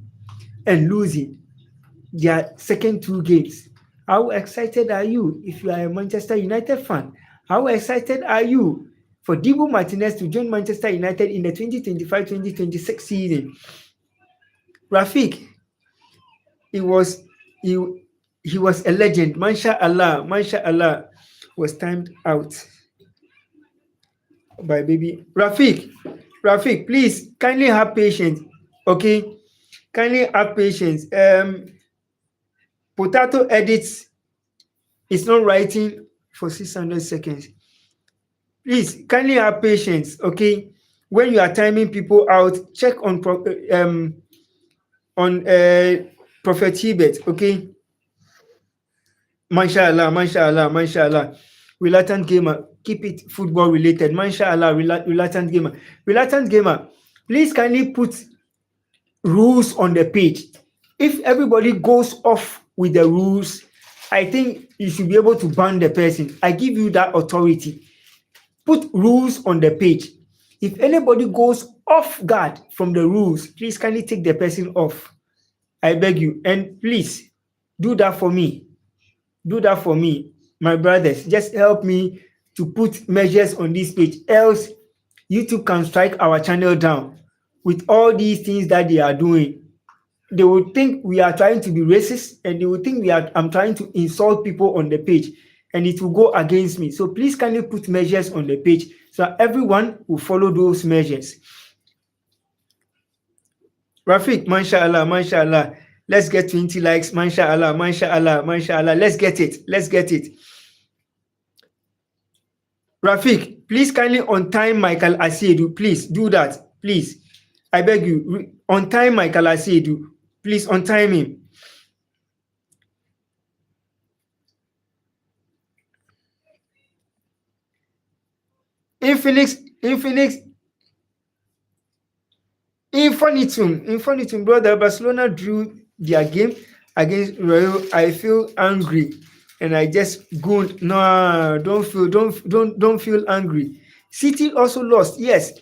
and losing their second 2 games. How excited are you if you are a Manchester United fan? How excited are you for Dibu Martinez to join Manchester United in the 2025-2026 season? Rafiq, he was a legend. Mashallah was timed out by baby. Rafiq, please kindly have patience. Okay, kindly have patience. Potato edits is not writing for 600 seconds. Please kindly have patience. Okay, when you are timing people out, check on Prophet Tibet. Okay, Mashallah. Reluctant gamer, keep it football related. Mashallah, reluctant gamer. Please kindly put rules on the page. If everybody goes off with the rules, I think you should be able to ban the person. I give you that authority. Put rules on the page. If anybody goes off guard from the rules, please kindly take the person off. I beg you. And please do that for me. Do that for me, my brothers. Just help me to put measures on this page. Else, YouTube can strike our channel down with all these things that they are doing. They will think we are trying to be racist, and they will think I'm trying to insult people on the page, and it will go against me. So please kindly put measures on the page so everyone will follow those measures. Rafiq, mashallah, mashallah. Let's get 20 likes. Mashallah, mashallah, mashallah. Let's get it. Let's get it. Rafiq, please kindly on time Michael Asiedu. Please do that. Please. I beg you. On time Michael Asiedu. Please on time him. Infinitum, brother. Barcelona drew their game against Real. I feel angry, and I just go. No, don't feel angry. City also lost. Yes,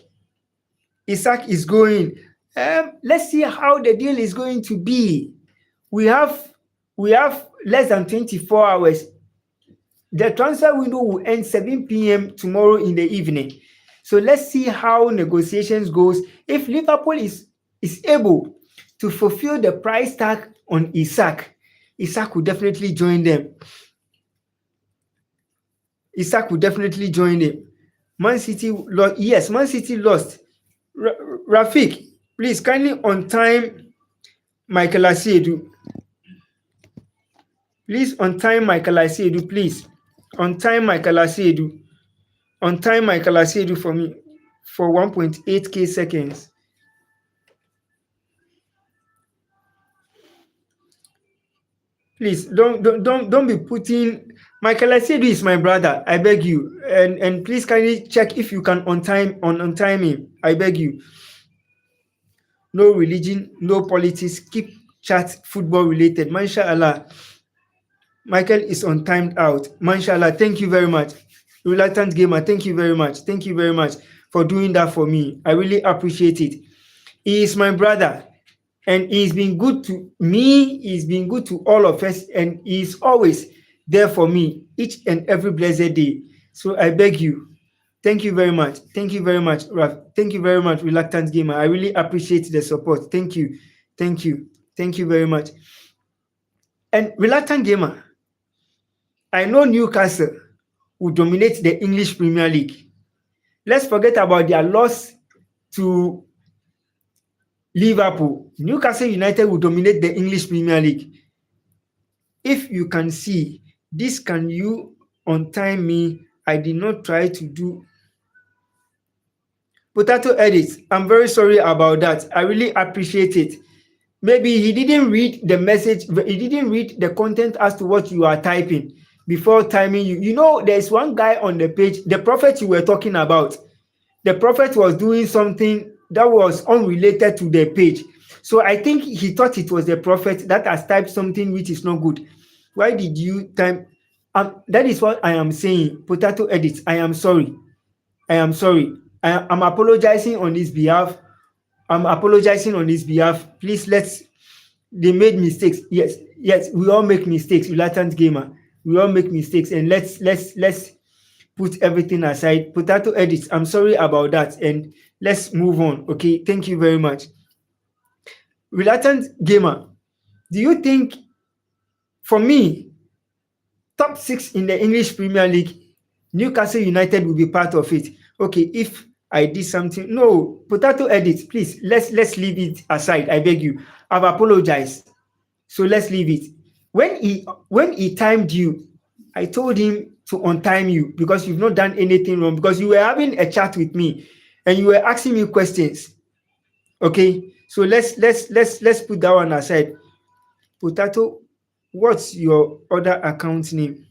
Isaac is going. Let's see how the deal is going to be. We have less than 24 hours. The transfer window will end 7 p.m. tomorrow in the evening. So let's see how negotiations goes. If Liverpool is able to fulfill the price tag on Isaac will definitely join them. Isaac will definitely join them. Man City lost. Yes, Man City lost. Rafiq, please kindly on time Michael Asiedu. Please on time Michael Asiedu, please. On time Michael Asiedu. On time Michael Asiedu for me for 1.8k seconds. Please don't be putting. Michael Asiedu is my brother. I beg you. And please kindly check if you can on time him. I beg you. No religion, no politics. Keep chat football related. Mashallah. Michael is on timed out. Mashallah. Thank you very much. Reluctant Gamer, thank you very much. Thank you very much for doing that for me. I really appreciate it. He is my brother, and he's been good to me. He's been good to all of us, and he's always there for me each and every blessed day. So I beg you, thank you very much. Thank you very much, Raf. Thank you very much, Reluctant Gamer. I really appreciate the support. Thank you. Thank you. Thank you very much. And Reluctant Gamer, I know Newcastle will dominate the English Premier League. Let's forget about their loss to Liverpool. Newcastle United will dominate the English Premier League. If you can see this, can you on time me? I did not try to do potato edits. I'm very sorry about that. I really appreciate it. Maybe he didn't read the message. He didn't read the content as to what you are typing before timing you. You know, there's one guy on the page, the prophet you were talking about. The prophet was doing something that was unrelated to the page. So I think he thought it was the prophet that has typed something which is not good. Why did you type? That is what I am saying. Potato edits. I am sorry. I am sorry. I'm apologizing on his behalf. I'm apologizing on his behalf. Please, they made mistakes. Yes, we all make mistakes. Reluctant Gamer. We all make mistakes, and let's put everything aside. Potato edits, I'm sorry about that, and let's move on. Okay, thank you very much. Reluctant Gamer, do you think, for me, top 6 in the English Premier League, Newcastle United will be part of it? Okay, if I did something, no, potato edits, please, let's leave it aside. I beg you. I've apologized, so let's leave it. When he timed you, I told him to untime you because you've not done anything wrong, because you were having a chat with me and you were asking me questions. Okay, so let's put that one aside. Potato, what's your other account name?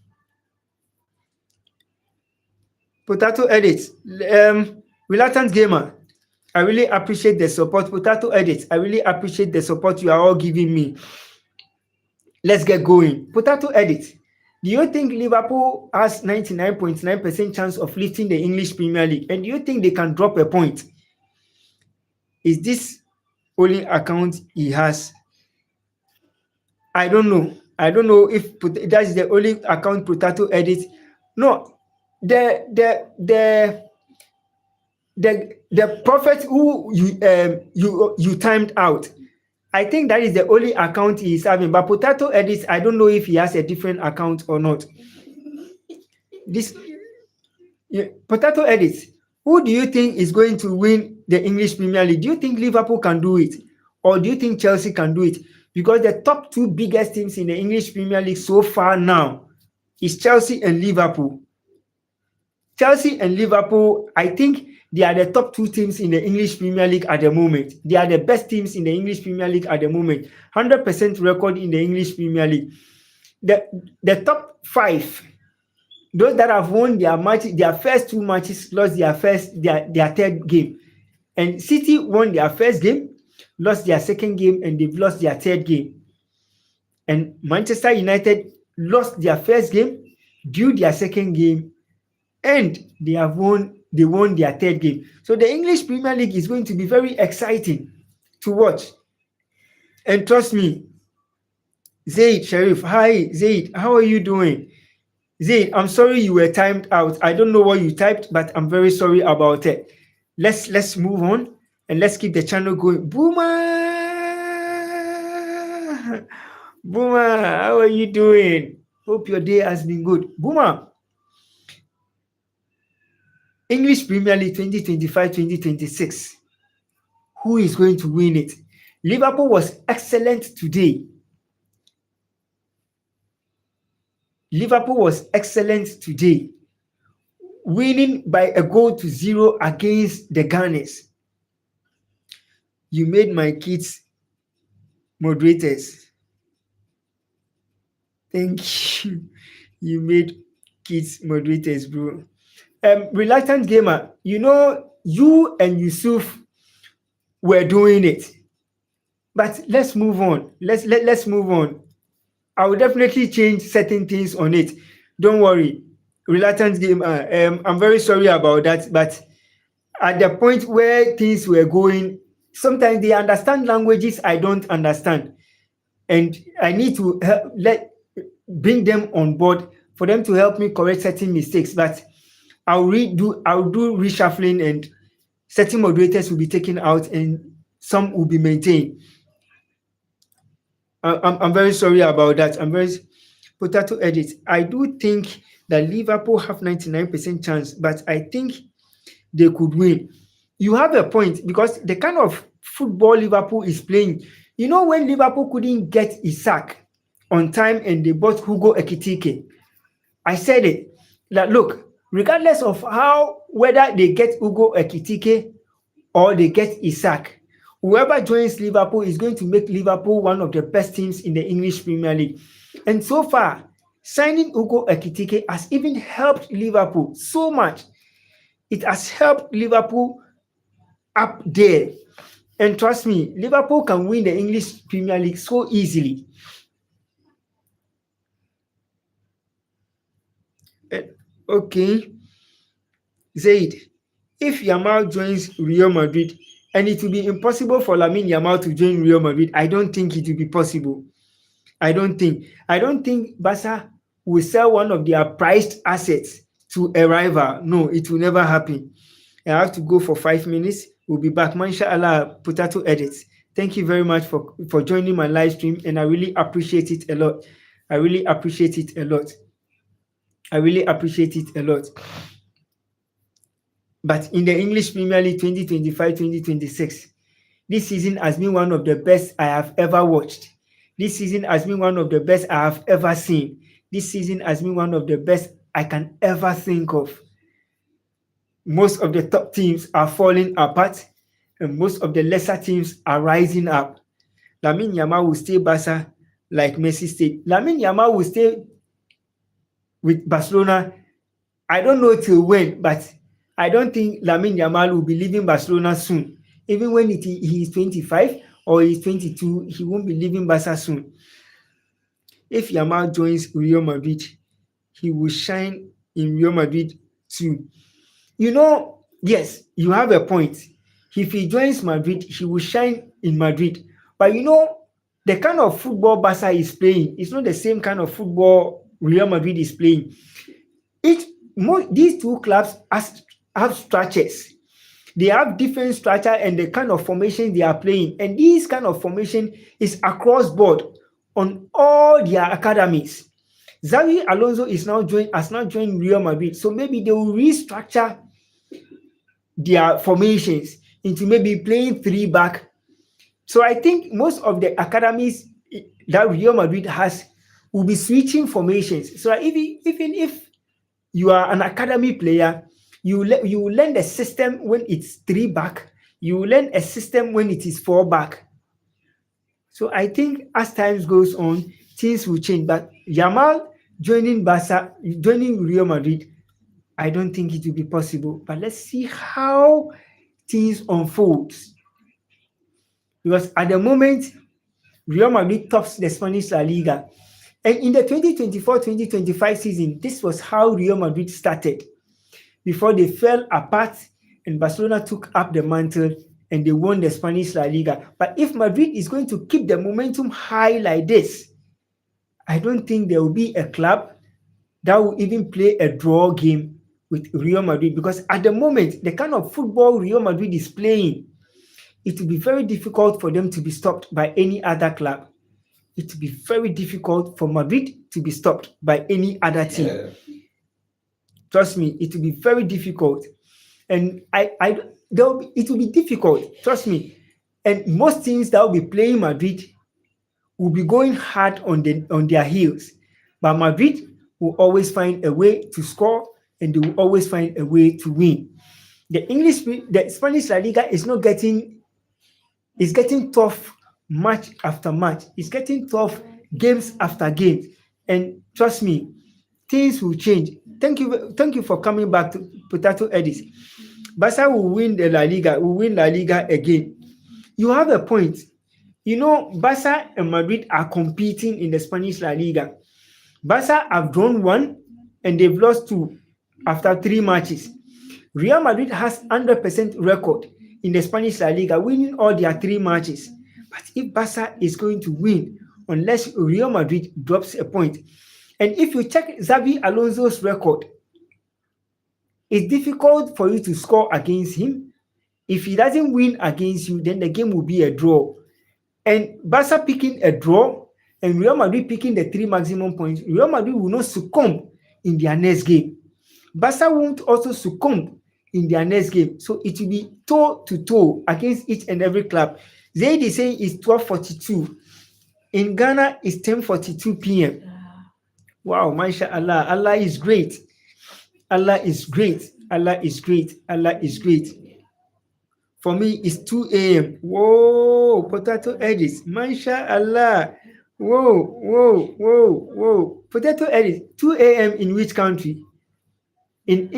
Potato edits. Reluctant Gamer, I really appreciate the support. Potato edits, I really appreciate the support you are all giving me. Let's get going. Potato edit. Do you think Liverpool has 99.9% chance of lifting the English Premier League? And do you think they can drop a point? Is this only account he has? I don't know. I don't know if that's the only account Potato edits. No, the the prophet who you timed out. I think that is the only account he is having. But Potato edits, I don't know if he has a different account or not. This Potato edits. Who do you think is going to win the English Premier League? Do you think Liverpool can do it, or do you think Chelsea can do it? Because the top two biggest teams in the English Premier League so far now is Chelsea and Liverpool. Chelsea and Liverpool, I think they are the top two teams in the English Premier League at the moment. They are the best teams in the English Premier League at the moment. 100% record in the English Premier League. The top five, those that have won their first two matches, lost their third game. And City won their first game, lost their second game, and they've lost their third game. And Manchester United lost their first game, drew their second game, and they won their third game. So the English Premier League is going to be very exciting to watch. And trust me, Zaid Sharif, hi Zaid, how are you doing? Zaid, I'm sorry you were timed out. I don't know what you typed, but I'm very sorry about it. Let's move on and let's keep the channel going. Boomer, how are you doing? Hope your day has been good. Boomer, English Premier League 2025-2026. Who is going to win it? Liverpool was excellent today. Liverpool was excellent today, winning by 1-0 against the Gunners. You made my kids moderators. Thank you. You made kids moderators, bro. Reluctant Gamer, you know, you and Yusuf were doing it. But let's move on. Let's move on. I will definitely change certain things on it. Don't worry. Reluctant Gamer, I'm very sorry about that. But at the point where things were going, sometimes they understand languages I don't understand. And I need to bring them on board for them to help me correct certain mistakes. But I'll do reshuffling, and certain moderators will be taken out and some will be maintained. I'm very sorry about that. Potato edit. I do think that Liverpool have 99% chance, but I think they could win. You have a point, because the kind of football Liverpool is playing. You know, when Liverpool couldn't get Isak on time and they bought Hugo Ekitike, I said it, that look, regardless of whether they get Hugo Ekitike or they get Isak, whoever joins Liverpool is going to make Liverpool one of the best teams in the English Premier League. And so far, signing Hugo Ekitike has even helped Liverpool so much. It has helped Liverpool up there. And trust me, Liverpool can win the English Premier League so easily. Okay. Zaid, if Yamal joins Real Madrid, and it will be impossible for Lamine Yamal to join Real Madrid, I don't think it will be possible. I don't think Barca will sell one of their prized assets to a rival. No, it will never happen. I have to go for 5 minutes. We'll be back. Mashallah, Potato Edits. Thank you very much for joining my live stream, and I really appreciate it a lot. I really appreciate it a lot. But in the English Premier League 2025-2026, this season has been one of the best I have ever watched. This season has been one of the best I have ever seen. This season has been one of the best I can ever think of. Most of the top teams are falling apart, and most of the lesser teams are rising up. Lamine Yamal will stay Barca like Messi stayed. Lamine Yamal will stay with Barcelona. I don't know till when, but I don't think Lamine Yamal will be leaving Barcelona soon. Even when he is 25 or he's 22, he won't be leaving Barca soon. If Yamal joins Real Madrid, he will shine in Real Madrid too. You know, yes, you have a point. If he joins Madrid, he will shine in Madrid. But the kind of football Barca is playing is not the same kind of football Real Madrid is playing. These two clubs have structures. They have different structure and the kind of formation they are playing. And this kind of formation is across board on all their academies. Xavi Alonso has now joined Real Madrid. So maybe they will restructure their formations into maybe playing three back. So I think most of the academies that Real Madrid has will be switching formations. So even if you are an academy player, you will learn the system when it's three back. You will learn a system when it is four back. So I think as time goes on, things will change. But Yamal joining Real Madrid, I don't think it will be possible. But let's see how things unfold. Because at the moment, Real Madrid tops the Spanish La Liga. And in the 2024-2025 season, this was how Real Madrid started before they fell apart and Barcelona took up the mantle and they won the Spanish La Liga. But if Madrid is going to keep the momentum high like this, I don't think there will be a club that will even play a draw game with Real Madrid, because at the moment, the kind of football Real Madrid is playing, it will be very difficult for them to be stopped by any other club. It will be very difficult for Madrid to be stopped by any other team. Yeah. Trust me, it will be very difficult. And it will be difficult, trust me. And most teams that will be playing Madrid will be going hard on their heels. But Madrid will always find a way to score and they will always find a way to win. The Spanish La Liga is getting tough match after match. It's getting tough games after games. And trust me, things will change. Thank you for coming back to Potato Eddies. Barca will win La Liga again. You have a point. Barca and Madrid are competing in the Spanish La Liga. Barca have drawn 1 and they've lost 2 after 3 matches. Real Madrid has 100% record in the Spanish La Liga, winning all their 3 matches. But if Barca is going to win, unless Real Madrid drops a point, and if you check Xavi Alonso's record, it's difficult for you to score against him. If he doesn't win against you, then the game will be a draw. And Barca picking a draw and Real Madrid picking the 3 maximum points, Real Madrid will not succumb in their next game. Barca won't also succumb in their next game. So it will be toe to toe against each and every club. Zaid is saying it's 12:42. In Ghana, it's 10:42 p.m. Wow, mashallah. Allah is great. Allah is great. Allah is great. Allah is great. For me, it's 2 a.m. Whoa, Potato Eddies. Mashallah. Whoa. Potato Eddies. 2 a.m. in which country? In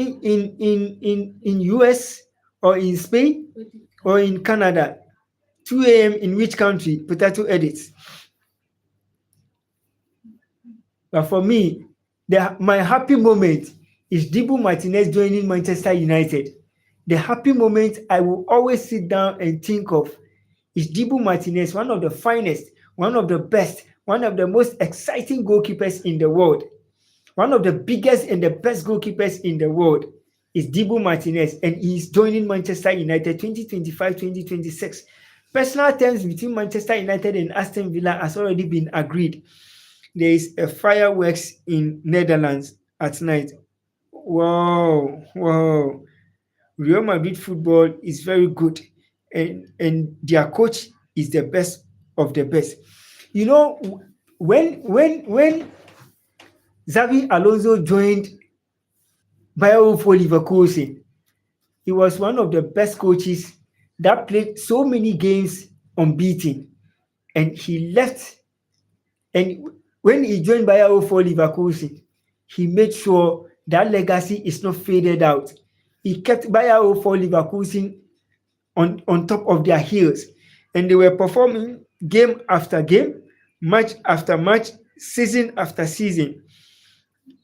US or in Spain or in Canada? 2 a.m. in which country? Potato Eddies. But for me, my happy moment is Dibu Martinez joining Manchester United. The happy moment I will always sit down and think of is Dibu Martinez, one of the finest, one of the best, one of the most exciting goalkeepers in the world. One of the biggest and the best goalkeepers in the world is Dibu Martinez, and he is joining Manchester United 2025-2026. Personal terms between Manchester United and Aston Villa has already been agreed. There is a fireworks in Netherlands at night. Wow. Real Madrid football is very good, and their coach is the best of the best. When Xavi Alonso joined Bayer Leverkusen, he was one of the best coaches that played so many games unbeaten, and he left. And when he joined Bayer Leverkusen, he made sure that legacy is not faded out. He kept Bayer Leverkusen on top of their heels, and they were performing game after game, match after match, season after season,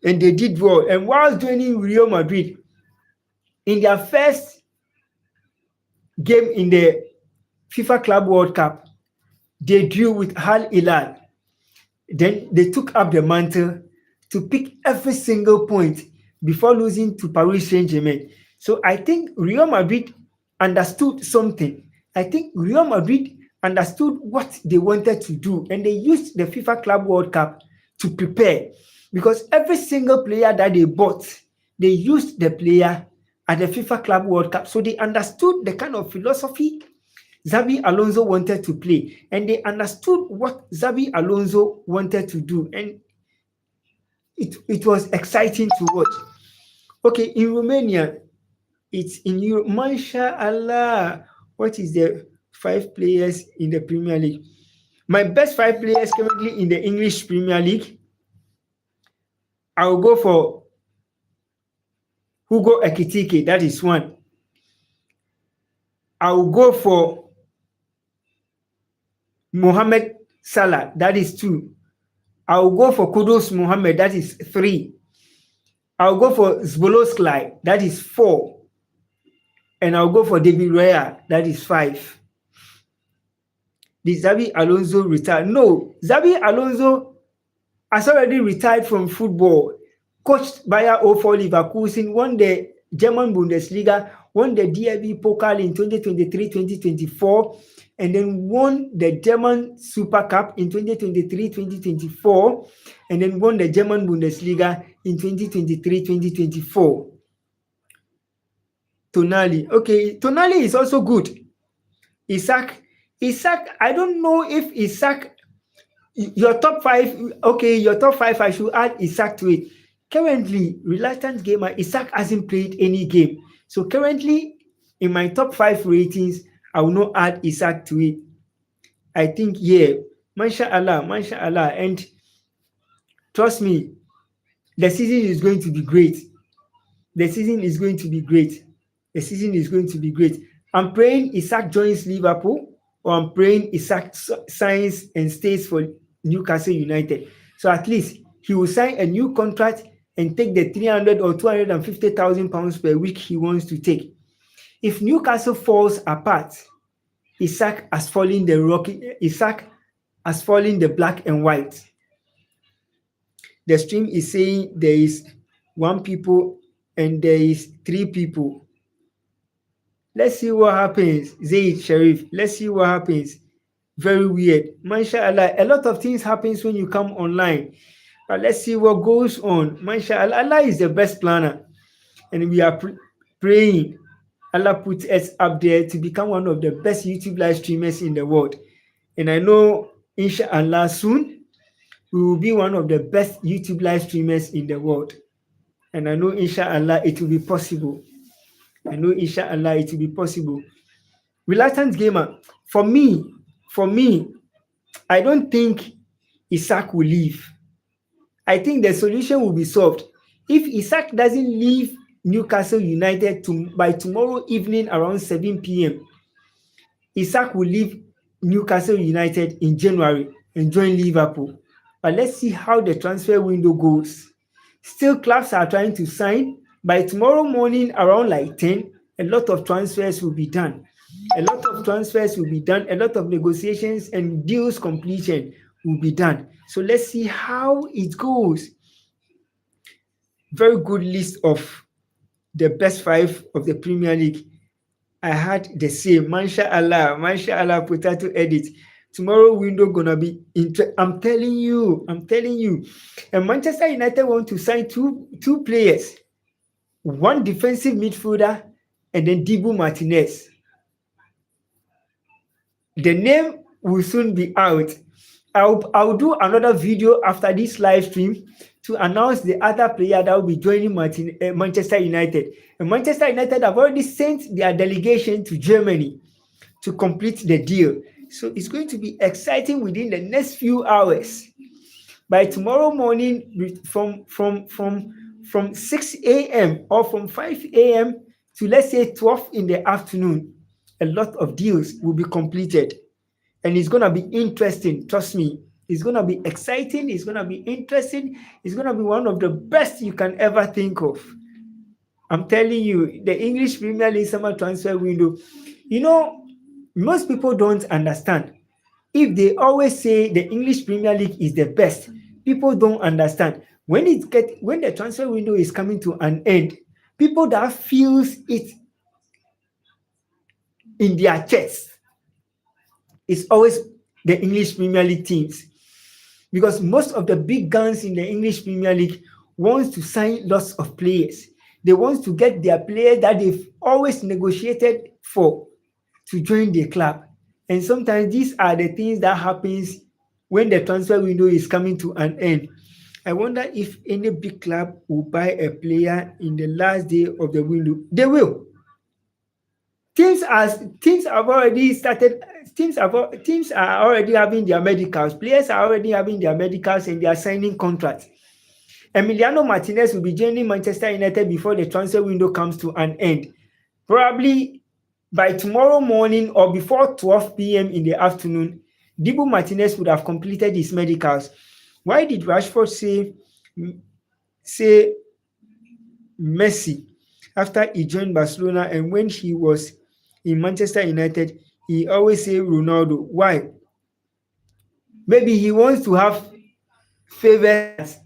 and they did well. And while joining Real Madrid, in their first game in the FIFA Club World Cup, they drew with Al Hilal. Then they took up the mantle to pick every single point before losing to Paris Saint-Germain. So I think Real Madrid understood something. I think Real Madrid understood what they wanted to do, and they used the FIFA Club World Cup to prepare, because every single player that they bought, they used the player at the FIFA Club World Cup. So they understood the kind of philosophy Xabi Alonso wanted to play, and they understood what Xabi Alonso wanted to do, and it was exciting to watch. Okay, in Romania, it's in Europe. MashaAllah. What is the 5 players in the Premier League? My best 5 players currently in the English Premier League, I will go for Hugo Ekitike, that is 1. I will go for Mohamed Salah, that is 2. I will go for Kudus Mohammed, that is 3. I'll go for Zbolosklai, that is 4. And I'll go for David Raya, that is 5. Did Xabi Alonso retire? No, Xabi Alonso has already retired from football. Coached Bayer 04 Leverkusen, won the German Bundesliga, won the DFB Pokal in 2023-2024, and then won the German Super Cup in 2023-2024, and then won the German Bundesliga in 2023-2024. Tonali. Okay, Tonali is also good. Isaac, I don't know if Isaac, your top 5, okay, your top 5, I should add Isaac to it. Currently, reluctant gamer, Isaac hasn't played any game. So currently, in my top 5 ratings, I will not add Isaac to it. I think, yeah, mashallah. And trust me, the season is going to be great. The season is going to be great. I'm praying Isaac joins Liverpool, or I'm praying Isaac signs and stays for Newcastle United. So at least he will sign a new contract and take the 300 or 250,000 pounds per week he wants to take. If Newcastle falls apart, Isaac has fallen the black and white. The stream is saying there is 1 people and there is 3 people. Let's see what happens. Zaid Sharif, let's see what happens. Very weird. MashaAllah, a lot of things happens when you come online. But let's see what goes on. MashaAllah, Allah is the best planner. And we are praying Allah puts us up there to become one of the best YouTube live streamers in the world. And I know, inshallah, soon, we will be one of the best YouTube live streamers in the world. And I know, inshallah, it will be possible. Reluctant gamer, for me, I don't think Isaac will leave. I think the solution will be solved. If Isaac doesn't leave Newcastle United by tomorrow evening around 7 p.m., Isaac will leave Newcastle United in January and join Liverpool. But let's see how the transfer window goes. Still, clubs are trying to sign. By tomorrow morning around like 10, a lot of transfers will be done. A lot of negotiations and deals completion will be done. So let's see how it goes. Very good list of the best 5 of the Premier League. I had the same. Mashallah, potato edit. Tomorrow window gonna be I'm telling you. And Manchester United want to sign two players. 1 defensive midfielder and then Dibu Martinez. The name will soon be out. I'll do another video after this live stream to announce the other player that will be joining Manchester United. And Manchester United have already sent their delegation to Germany to complete the deal. So it's going to be exciting within the next few hours. By tomorrow morning, from 6 a.m. or from 5 a.m. to, let's say, 12 in the afternoon, a lot of deals will be completed. And it's going to be interesting. Trust me, it's going to be exciting. It's going to be interesting. It's going to be one of the best you can ever think of. I'm telling you, the English Premier League summer transfer window, You know, most people don't understand. If they always say the English Premier League is the best, people don't understand. When the transfer window is coming to an end, people that feels it in their chest is always the English Premier League teams. Because most of the big guns in the English Premier League wants to sign lots of players. They want to get their players that they've always negotiated for to join the club. And sometimes these are the things that happens when the transfer window is coming to an end. I wonder if any big club will buy a player in the last day of the window. They will. Teams have already started. Teams are already having their medicals. Players are already having their medicals and they are signing contracts. Emiliano Martinez will be joining Manchester United before the transfer window comes to an end. Probably by tomorrow morning or before 12 p.m. in the afternoon, Dibu Martinez would have completed his medicals. Why did Rashford say Messi after he joined Barcelona, and when he was in Manchester United, he always say Ronaldo? Why? Maybe he wants to have favors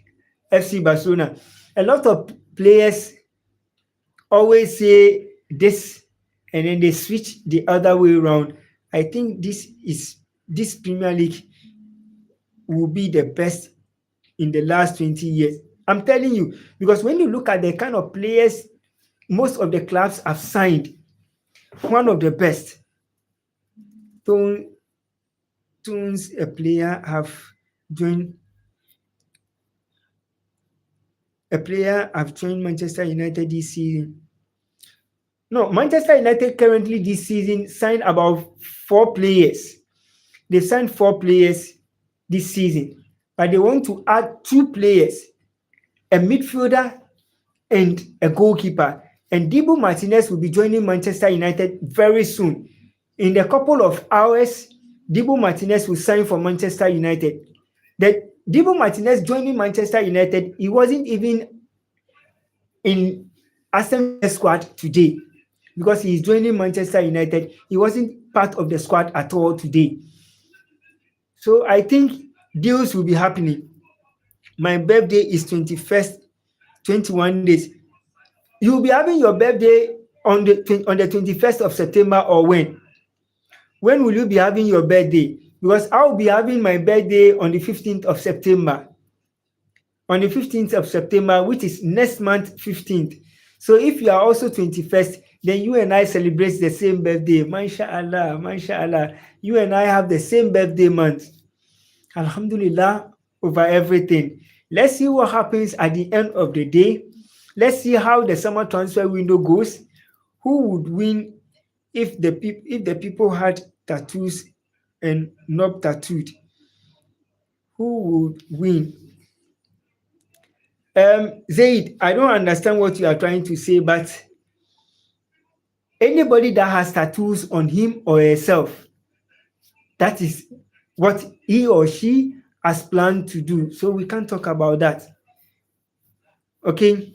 FC Barcelona. A lot of players always say this and then they switch the other way around. I think this Premier League will be the best in the last 20 years. I'm telling you, because when you look at the kind of players most of the clubs have signed, one of the best. Tones, a player have joined Manchester United this season. No, Manchester United currently this season signed about 4 players. They signed 4 players this season, but they want to add 2 players, a midfielder and a goalkeeper. And Dibu Martinez will be joining Manchester United very soon. In a couple of hours, Dibu Martinez will sign for Manchester United. That Dibu Martinez joining Manchester United, he wasn't even in Aston Villa squad today because he is joining Manchester United. He wasn't part of the squad at all today. So I think deals will be happening. My birthday is 21st, 21 days. You will be having your birthday on the 21st of September, or when? When will you be having your birthday? Because I will be having my birthday on the 15th of September. On the 15th of September, which is next month, 15th. So if you are also 21st, then you and I celebrate the same birthday. MashaAllah, MashaAllah. You and I have the same birthday month. Alhamdulillah over everything. Let's see what happens at the end of the day. Let's see how the summer transfer window goes. Who would win if the people had tattoos and not tattooed? Who would win? Zaid, I don't understand what you are trying to say, but anybody that has tattoos on him or herself, that is what he or she has planned to do. So we can't talk about that. Okay?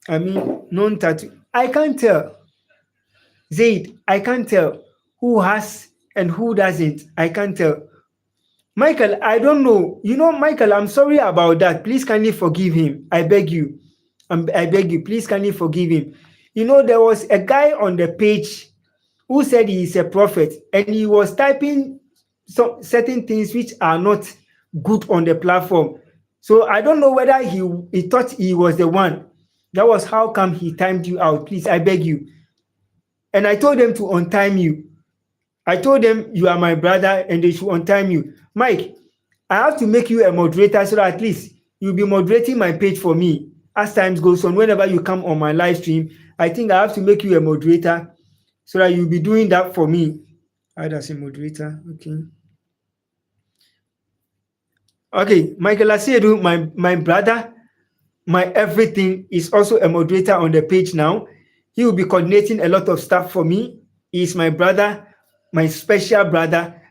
I mean, non-tattoo. I can't tell. Zaid, I can't tell who has and who doesn't. I can't tell. Michael, I don't know. You know, Michael, I'm sorry about that. Please kindly forgive him. I beg you. I beg you. Please kindly forgive him. You know, there was a guy on the page who said he is a prophet, and he was typing some certain things which are not good on the platform. So I don't know whether he thought he was the one. That was how come he timed you out. Please, I beg you. And I told them to untime you. I told them you are my brother and they should untime you. Mike, I have to make you a moderator so that at least you'll be moderating my page for me as times goes on. Whenever you come on my live stream, I think I have to make you a moderator so that you'll be doing that for me. How does a moderator? Okay. Okay, Michael Asiedu, my brother, my everything, is also a moderator on the page now. He will be coordinating a lot of stuff for me. He is my brother, my special brother,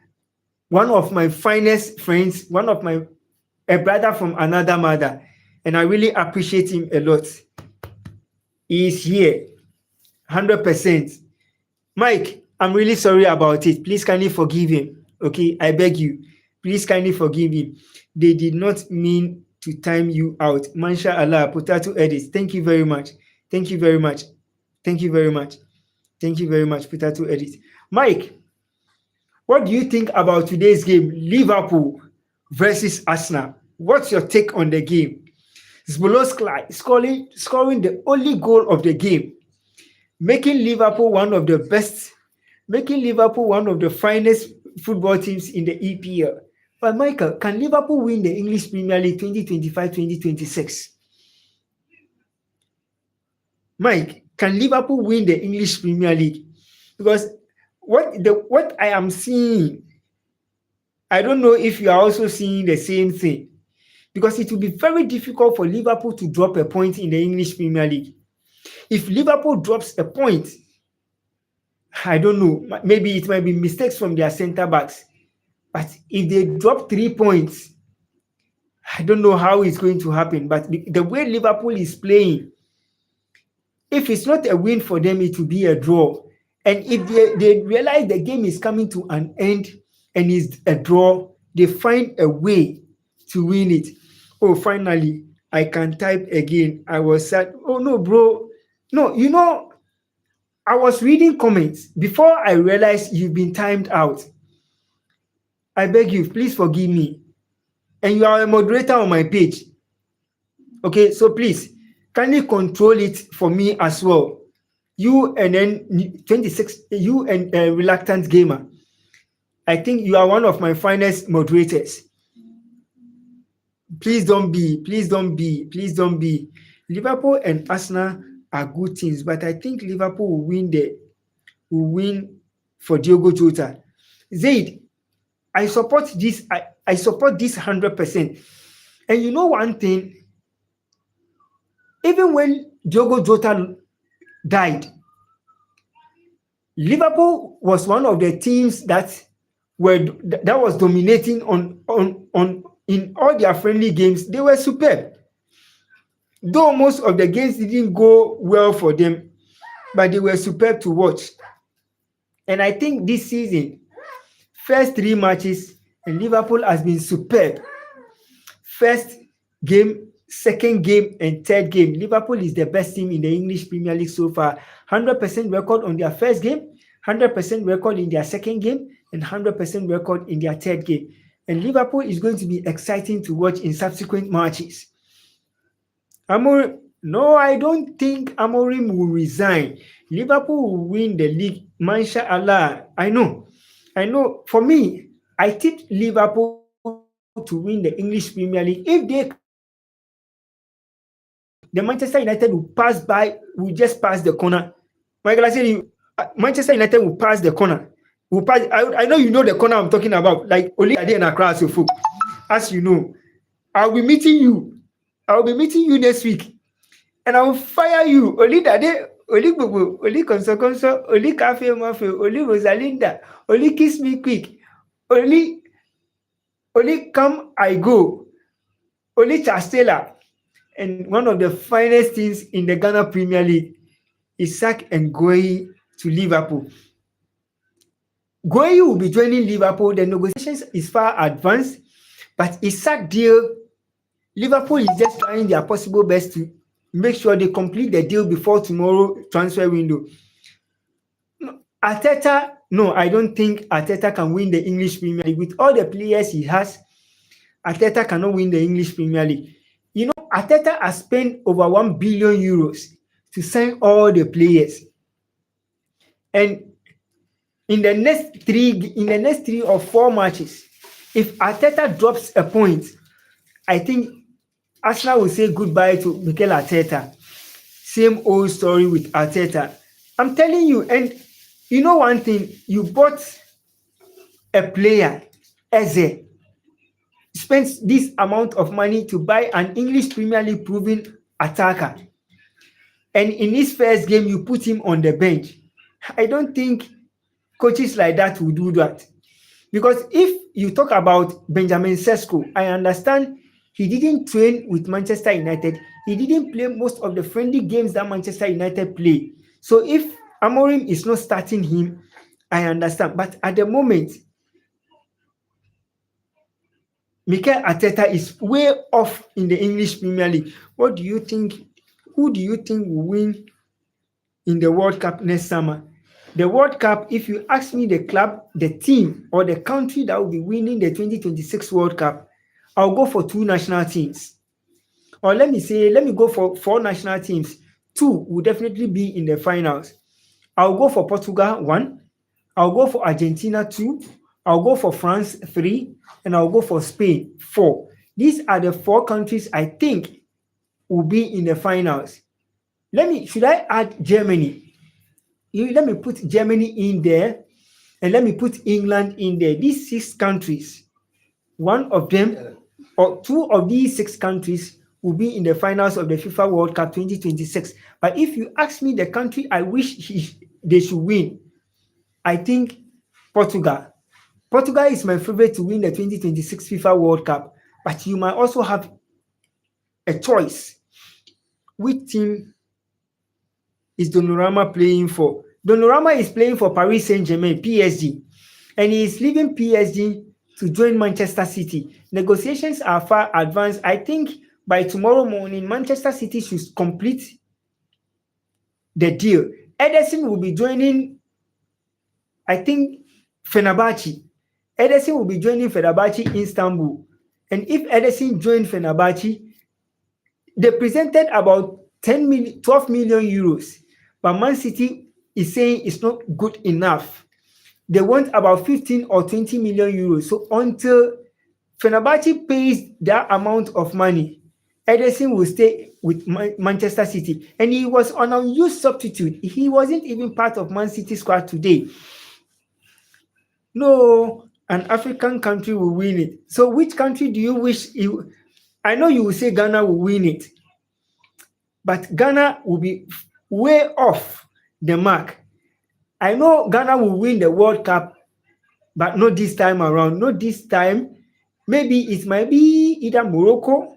one of my finest friends, a brother from another mother. And I really appreciate him a lot. He is here, 100%. Mike, I'm really sorry about it. Please kindly forgive him. Okay, I beg you. Please kindly forgive him. They did not mean to time you out. Masha Allah, potato edits. Thank you very much. Thank you very much. Thank you very much. Thank you very much, potato edits. Mike, what do you think about today's game, Liverpool versus Arsenal? What's your take on the game? Zbolotskly scoring the only goal of the game, making Liverpool one of the best, making Liverpool one of the finest football teams in the EPL. But Michael, can Liverpool win the English Premier League 2025-2026? Mike, can Liverpool win the English Premier League? Because what I am seeing, I don't know if you are also seeing the same thing. Because it will be very difficult for Liverpool to drop a point in the English Premier League. If Liverpool drops a point, I don't know, maybe it might be mistakes from their centre backs. But if they drop 3 points, I don't know how it's going to happen. But the way Liverpool is playing, if it's not a win for them, it will be a draw. And if they realize the game is coming to an end and it's a draw, they find a way to win it. Oh, finally, I can type again. I was sad. Oh, no, bro. No, I was reading comments before I realized you've been timed out. I beg you, please forgive me. And you are a moderator on my page. Okay, so please, kindly control it for me as well. You and then 26, you and Reluctant Gamer. I think you are one of my finest moderators. Please don't be. Liverpool and Arsenal are good teams, but I think Liverpool will win for Diogo Jota. Zaid, I support this. I support this 100%. And you know one thing, even when Diogo Jota died, Liverpool was one of the teams that was dominating on in all their friendly games. They were superb. Though most of the games didn't go well for them, but they were superb to watch. And I think this season, first 3 matches, and Liverpool has been superb. First game, second game, and third game. Liverpool is the best team in the English Premier League so far. 100% record on their first game, 100% record in their second game, and 100% record in their third game. And Liverpool is going to be exciting to watch in subsequent matches. No, I don't think Amorim will resign. Liverpool will win the league. Masha Allah. I know. For me, I tip Liverpool to win the English Premier League. If they, the Manchester United will just pass the corner. Michael, I said Manchester United will pass the corner. I know you know the corner I'm talking about. Like Oli Ade and Accra Asofo. As you know, I'll be meeting you next week. And I will fire you. Oli Dade, Oli Bubu, Oli Konso, Oli Cafe Mafe, Oli Rosalinda, Oli Kiss Me Quick, Oli Come I Go, Oli Chastela, and one of the finest teams in the Ghana Premier League, Isaac and Goyi to Liverpool. Goyi will be joining Liverpool. The negotiations is far advanced, but Isaac deal, Liverpool is just trying their possible best to make sure they complete the deal before tomorrow transfer window. Arteta, no, I don't think Arteta can win the English Premier League. With all the players he has, Arteta cannot win the English Premier League. You know, Arteta has spent over 1 billion euros to sign all the players. And in the next 3 or 4 matches, if Arteta drops a point, I think Arsenal will say goodbye to Mikel Arteta. Same old story with Arteta. I'm telling you, and you know one thing, you bought a player, Eze, spent this amount of money to buy an English Premier League proven attacker. And in his first game, you put him on the bench. I don't think coaches like that will do that. Because if you talk about Benjamin Sesko, I understand he didn't train with Manchester United. He didn't play most of the friendly games that Manchester United play. So if Amorim is not starting him, I understand. But at the moment, Mikel Arteta is way off in the English Premier League. What do you think? Who do you think will win in the World Cup next summer? The World Cup, if you ask me the club, the team, or the country that will be winning the 2026 World Cup, I'll go for two national teams. Or let me go for four national teams. Two will definitely be in the finals. I'll go for Portugal, one. I'll go for Argentina, two. I'll go for France, three. And I'll go for Spain, four. These are the four countries I think will be in the finals. Should I add Germany? Let me put Germany in there, and let me put England in there. These six countries, one of them or two of these six countries will be in the finals of the FIFA World Cup 2026. But if you ask me the country I wish they should win, I think Portugal. Portugal is my favorite to win the 2026 FIFA World Cup. But you might also have a choice. Which team is Donnarumma playing for? Donnarumma is playing for Paris Saint-Germain, PSG, and he is leaving PSG to join Manchester City. Negotiations are far advanced. I think by tomorrow morning, Manchester City should complete the deal. Ederson will be joining, I think, Fenerbahce. Ederson will be joining Fenerbahce in Istanbul. And if Ederson joined Fenerbahce, they presented about 12 million euros. But Man City is saying it's not good enough. They want about 15 or 20 million euros. So until Fenerbahce pays that amount of money, Ederson will stay with Manchester City. And he was on a unused substitute. He wasn't even part of Man City squad today. No, an African country will win it. So which country do you wish you... I know you will say Ghana will win it. But Ghana will be way off the mark. I know Ghana will win the World Cup, but not this time around. Not this time. Maybe it might be either Morocco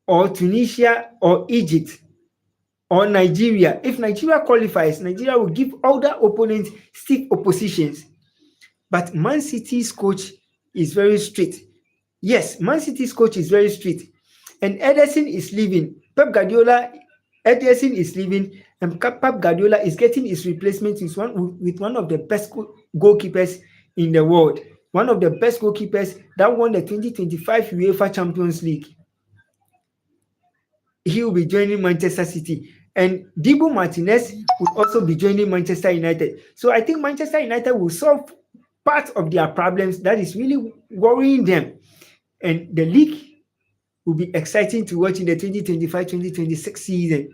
or Tunisia or Egypt or Nigeria. If Nigeria qualifies, Nigeria will give all the opponents stiff oppositions. But Man City's coach is very strict. Yes, Man City's coach is very strict. And Ederson is leaving. Ederson is leaving, and Pep Guardiola is getting his replacement with one of the best goalkeepers in the world. One of the best goalkeepers that won the 2025 UEFA Champions League. He will be joining Manchester City. And Dibu Martinez will also be joining Manchester United. So I think Manchester United will solve part of their problems that is really worrying them. And the league will be exciting to watch in the 2025-2026 season.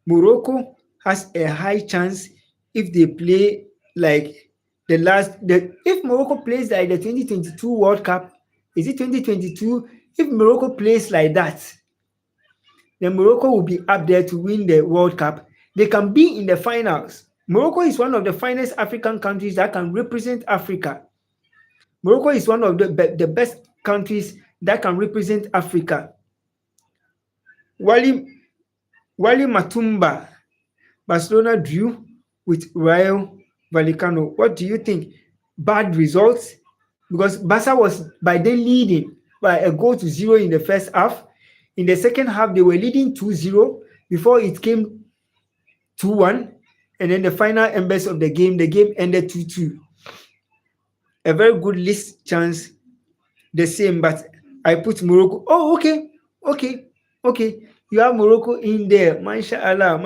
Morocco has a high chance if they play like if Morocco plays like the 2022 World Cup, is it 2022? If Morocco plays like that, then Morocco will be up there to win the World Cup. They can be in the finals. Morocco is one of the finest African countries that can represent Africa. Morocco is one of the best countries that can represent Africa. Wally Matumba, Barcelona drew with Rayo Vallecano. What do you think? Bad results? Because Barca was by then leading by a goal to 0 in the first half. In the second half, they were leading 2-0 before it came 2-1. And then the final embers of the game ended 2-2. A very good list chance, the same, but I put Morocco. Oh, okay. You have Morocco in there. Mashallah.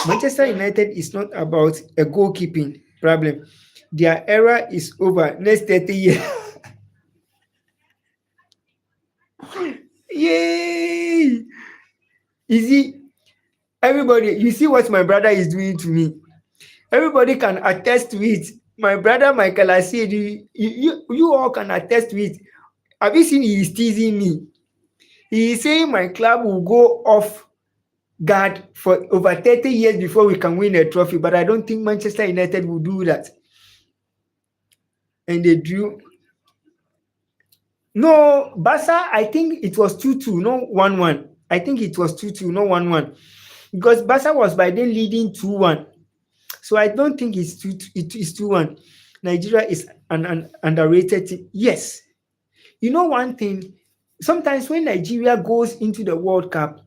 Manchester United is not about a goalkeeping problem. Their era is over. Next 30 years. Yay! Easy. Everybody, you see what my brother is doing to me. Everybody can attest to it. My brother Michael, I said, you all can attest to it. Have you seen he is teasing me? He is saying my club will go off guard for over 30 years before we can win a trophy, but I don't think Manchester United will do that. And they drew. No, Barca, I think it was 2-2, no 1-1. I think it was 2-2, no 1-1. because Barca was by then leading 2-1. So I don't think it is 2-1. Nigeria is an underrated team. Yes. You know one thing, sometimes when Nigeria goes into the World Cup,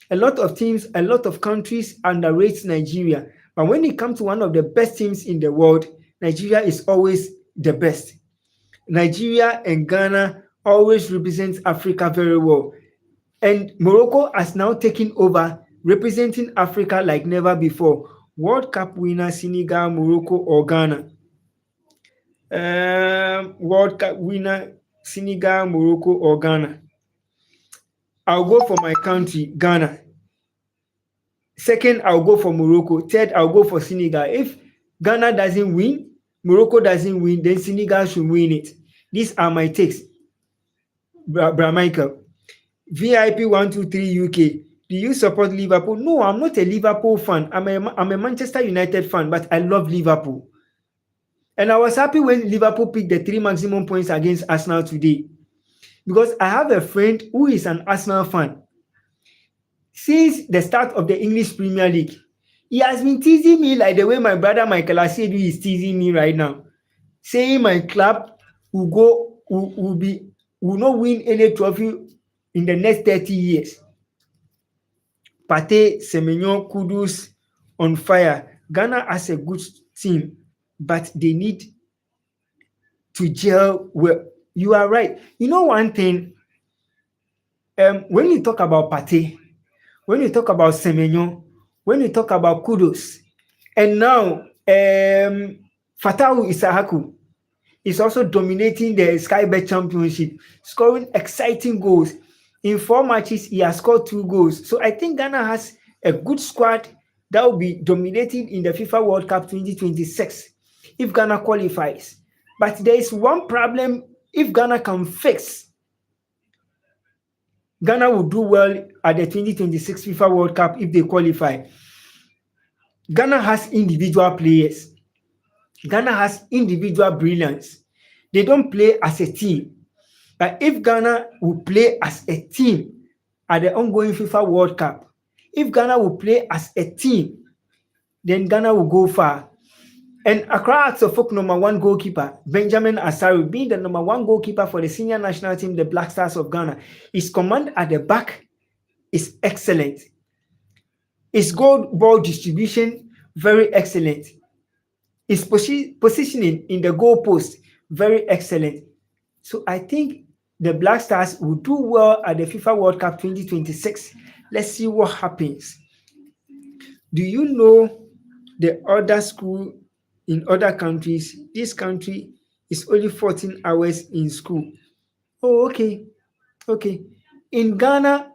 a lot of teams, a lot of countries underrate Nigeria. But when it comes to one of the best teams in the world, Nigeria is always the best. Nigeria and Ghana always represent Africa very well. And Morocco has now taken over, representing Africa like never before. World Cup winner Senegal, Morocco, or Ghana? World Cup winner Senegal, Morocco, or Ghana? I'll go for my country, Ghana. Second, I'll go for Morocco. Third, I'll go for Senegal. If Ghana doesn't win, Morocco doesn't win, then Senegal should win it. These are my takes. Bra Michael. VIP 123 UK. Do you support Liverpool? No, I'm not a Liverpool fan. I'm a Manchester United fan, but I love Liverpool. And I was happy when Liverpool picked the 3 maximum points against Arsenal today. Because I have a friend who is an Arsenal fan. Since the start of the English Premier League, he has been teasing me like the way my brother Michael Asedu is teasing me right now, saying my club will not win any trophy in the next 30 years. Partey, Semenyo, Kudus on fire. Ghana has a good team, but they need to gel well. You are right. You know one thing, when you talk about Partey, when you talk about Semenyo, when you talk about Kudus, and now Fatawu Isahaku is also dominating the Sky Bet Championship, scoring exciting goals. In 4 matches, he has scored 2 goals. So I think Ghana has a good squad that will be dominating in the FIFA World Cup 2026 if Ghana qualifies. But there is one problem if Ghana can fix. Ghana will do well at the 2026 FIFA World Cup if they qualify. Ghana has individual players. Ghana has individual brilliance. They don't play as a team. But if Ghana will play as a team at the ongoing FIFA World Cup, if Ghana will play as a team, then Ghana will go far. And Accra Folk #1 goalkeeper, Benjamin Asare, being the #1 goalkeeper for the senior national team, the Black Stars of Ghana, his command at the back is excellent. His goal ball distribution, very excellent. His positioning in the goal post, very excellent. So I think the Black Stars will do well at the FIFA World Cup 2026. Let's see what happens. Do you know the other school in other countries? This country is only 14 hours in school. Oh, okay. Okay. In Ghana,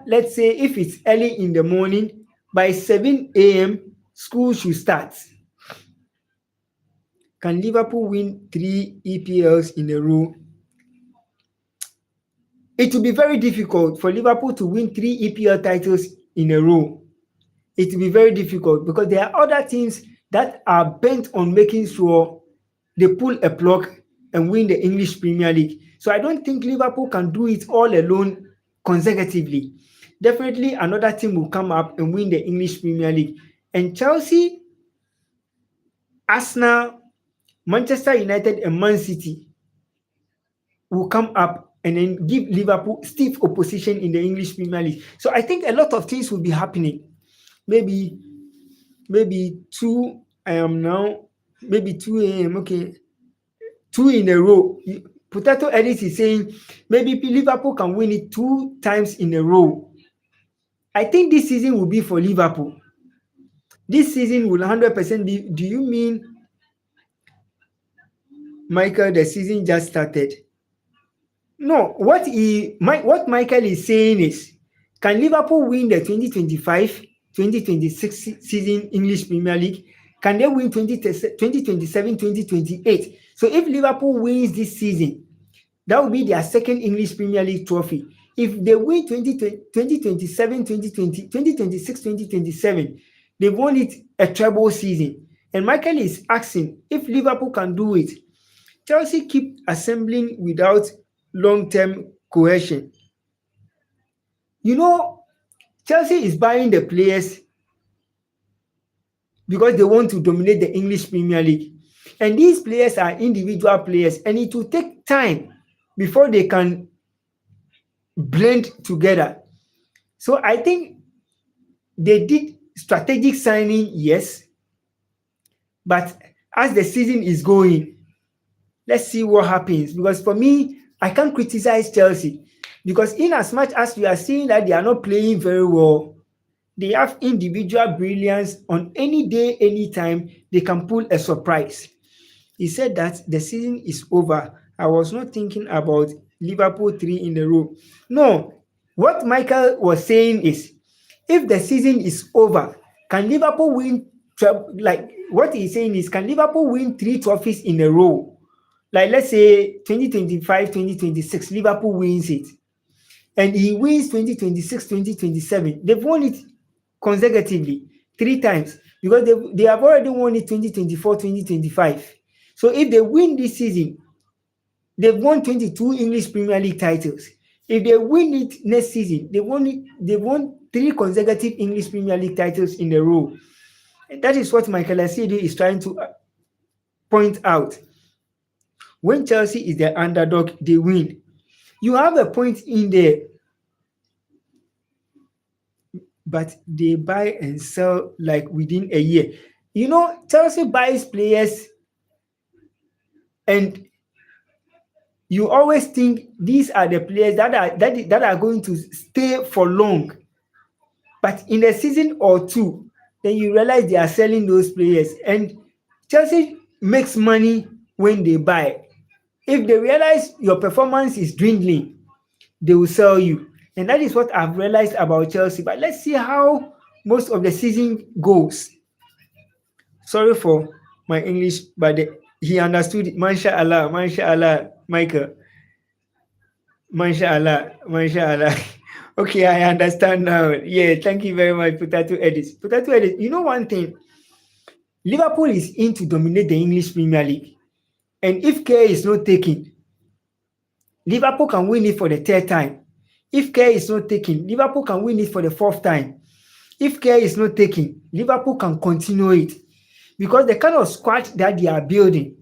let's say if it's early in the morning, by 7 a.m., school should start. Can Liverpool win 3 EPLs in a row? It will be very difficult for Liverpool to win 3 EPL titles in a row. It will be very difficult because there are other teams that are bent on making sure they pull a plug and win the English Premier League. So I don't think Liverpool can do it all alone consecutively. Definitely another team will come up and win the English Premier League. And Chelsea, Arsenal, Manchester United, and Man City will come up and then give Liverpool stiff opposition in the English Premier League. So I think a lot of things will be happening. Maybe 2 now, maybe 2 a.m. Okay, 2 in a row. Potato Edit is saying maybe Liverpool can win it 2 times in a row. I think this season will be for Liverpool. This season will 100% be. Do you mean, Michael, the season just started? No, what Michael is saying is, can Liverpool win the 2025-2026 season English Premier League? Can they win 2027-2028? So if Liverpool wins this season, that will be their second English Premier League trophy. If they win 2026-2027, they've won it a treble season. And Michael is asking if Liverpool can do it. Chelsea keep assembling without long-term cohesion. You know, Chelsea is buying the players because they want to dominate the English Premier League. And these players are individual players, and it will take time before they can blend together. So I think they did strategic signing, yes, but as the season is going, let's see what happens. Because for me, I can't criticize Chelsea because in as much as we are seeing that they are not playing very well, they have individual brilliance. On any day, anytime, they can pull a surprise. He said that the season is over. I was not thinking about Liverpool 3 in a row. No, what Michael was saying is, if the season is over, can Liverpool win? Like what he's saying is, can Liverpool win 3 trophies in a row? Like let's say 2025, 2026, Liverpool wins it, and he wins 2026, 2027. They've won it consecutively 3 times because they have already won it 2024, 2025. So if they win this season, they've won 22 English Premier League titles. If they win it next season, they've won 3 consecutive English Premier League titles in a row. And that is what Michael Asidi is trying to point out. When Chelsea is the underdog, they win. You have a point in there, but they buy and sell like within a year. You know, Chelsea buys players and you always think these are the players that are going to stay for long. But in a season or two, then you realize they are selling those players. And Chelsea makes money when they buy. If they realize your performance is dwindling, they will sell you. And that is what I've realized about Chelsea. But let's see how most of the season goes. Sorry for my English, but he understood it. Mashallah, mashallah, Michael. Mashallah, mashallah. Okay, I understand now. Yeah, thank you very much, Potato Edits. Potato Edits, you know one thing? Liverpool is in to dominate the English Premier League. And if care is not taken, Liverpool can win it for the 3rd time. If care is not taken, Liverpool can win it for the 4th time. If care is not taken, Liverpool can continue it. Because the kind of squad that they are building,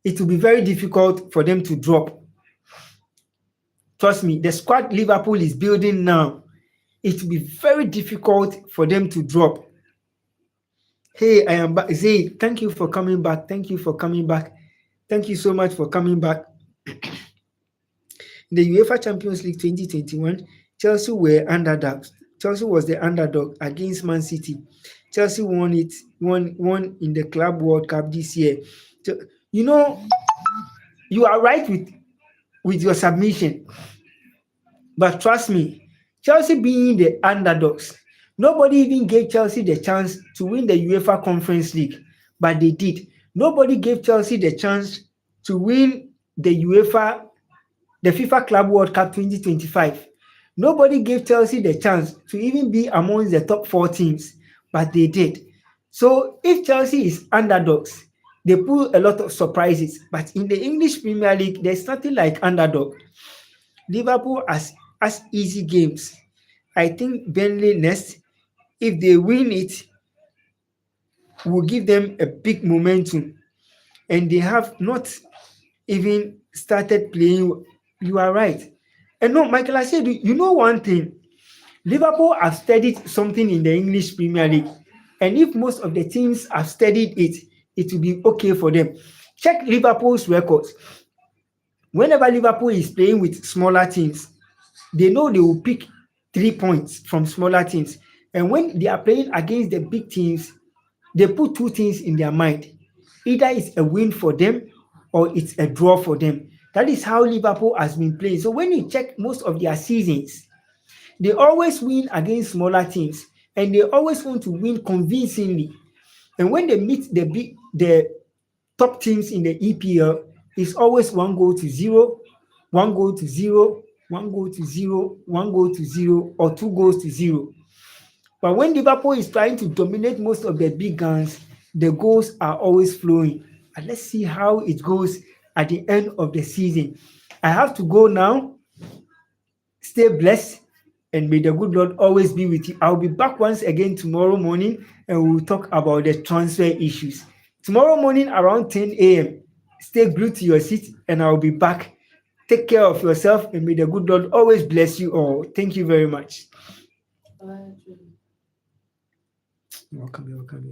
it will be very difficult for them to drop. Trust me, the squad Liverpool is building now, it will be very difficult for them to drop. Hey, I am back. Zay, thank you for coming back. Thank you for coming back. Thank you so much for coming back. In the UEFA Champions League 2021, Chelsea were underdogs. Chelsea was the underdog against Man City. Chelsea won in the Club World Cup this year. So, you know, you are right with your submission. But trust me, Chelsea being the underdogs, nobody even gave Chelsea the chance to win the UEFA Conference League, but they did. Nobody gave Chelsea the chance to win the FIFA Club World Cup 2025. Nobody gave Chelsea the chance to even be amongst the top 4 teams, but they did. So if Chelsea is underdogs, they pull a lot of surprises. But in the English Premier League, there's nothing like underdog. Liverpool has easy games. I think Burnley next, if they win it, will give them a big momentum. And they have not even started playing. You are right. And no, Michael, I said, you know one thing, Liverpool have studied something in the English Premier League. And if most of the teams have studied it, it will be okay for them. Check Liverpool's records. Whenever Liverpool is playing with smaller teams, they know they will pick 3 points from smaller teams. And when they are playing against the big teams, they put 2 things in their mind. Either it's a win for them or it's a draw for them. That is how Liverpool has been playing. So when you check most of their seasons, they always win against smaller teams and they always want to win convincingly. And when they meet the top teams in the EPL, it's always 1-0, 1-0, 1-0, 1-0, or 2-0. But when Liverpool is trying to dominate most of the big guns, the goals are always flowing. And let's see how it goes at the end of the season. I have to go now. Stay blessed. and may the good Lord always be with you. I'll be back once again tomorrow morning, and we'll talk about the transfer issues. Tomorrow morning around 10 a.m. Stay glued to your seat, and I'll be back. Take care of yourself, and may the good Lord always bless you all. Thank you very much. Welcome.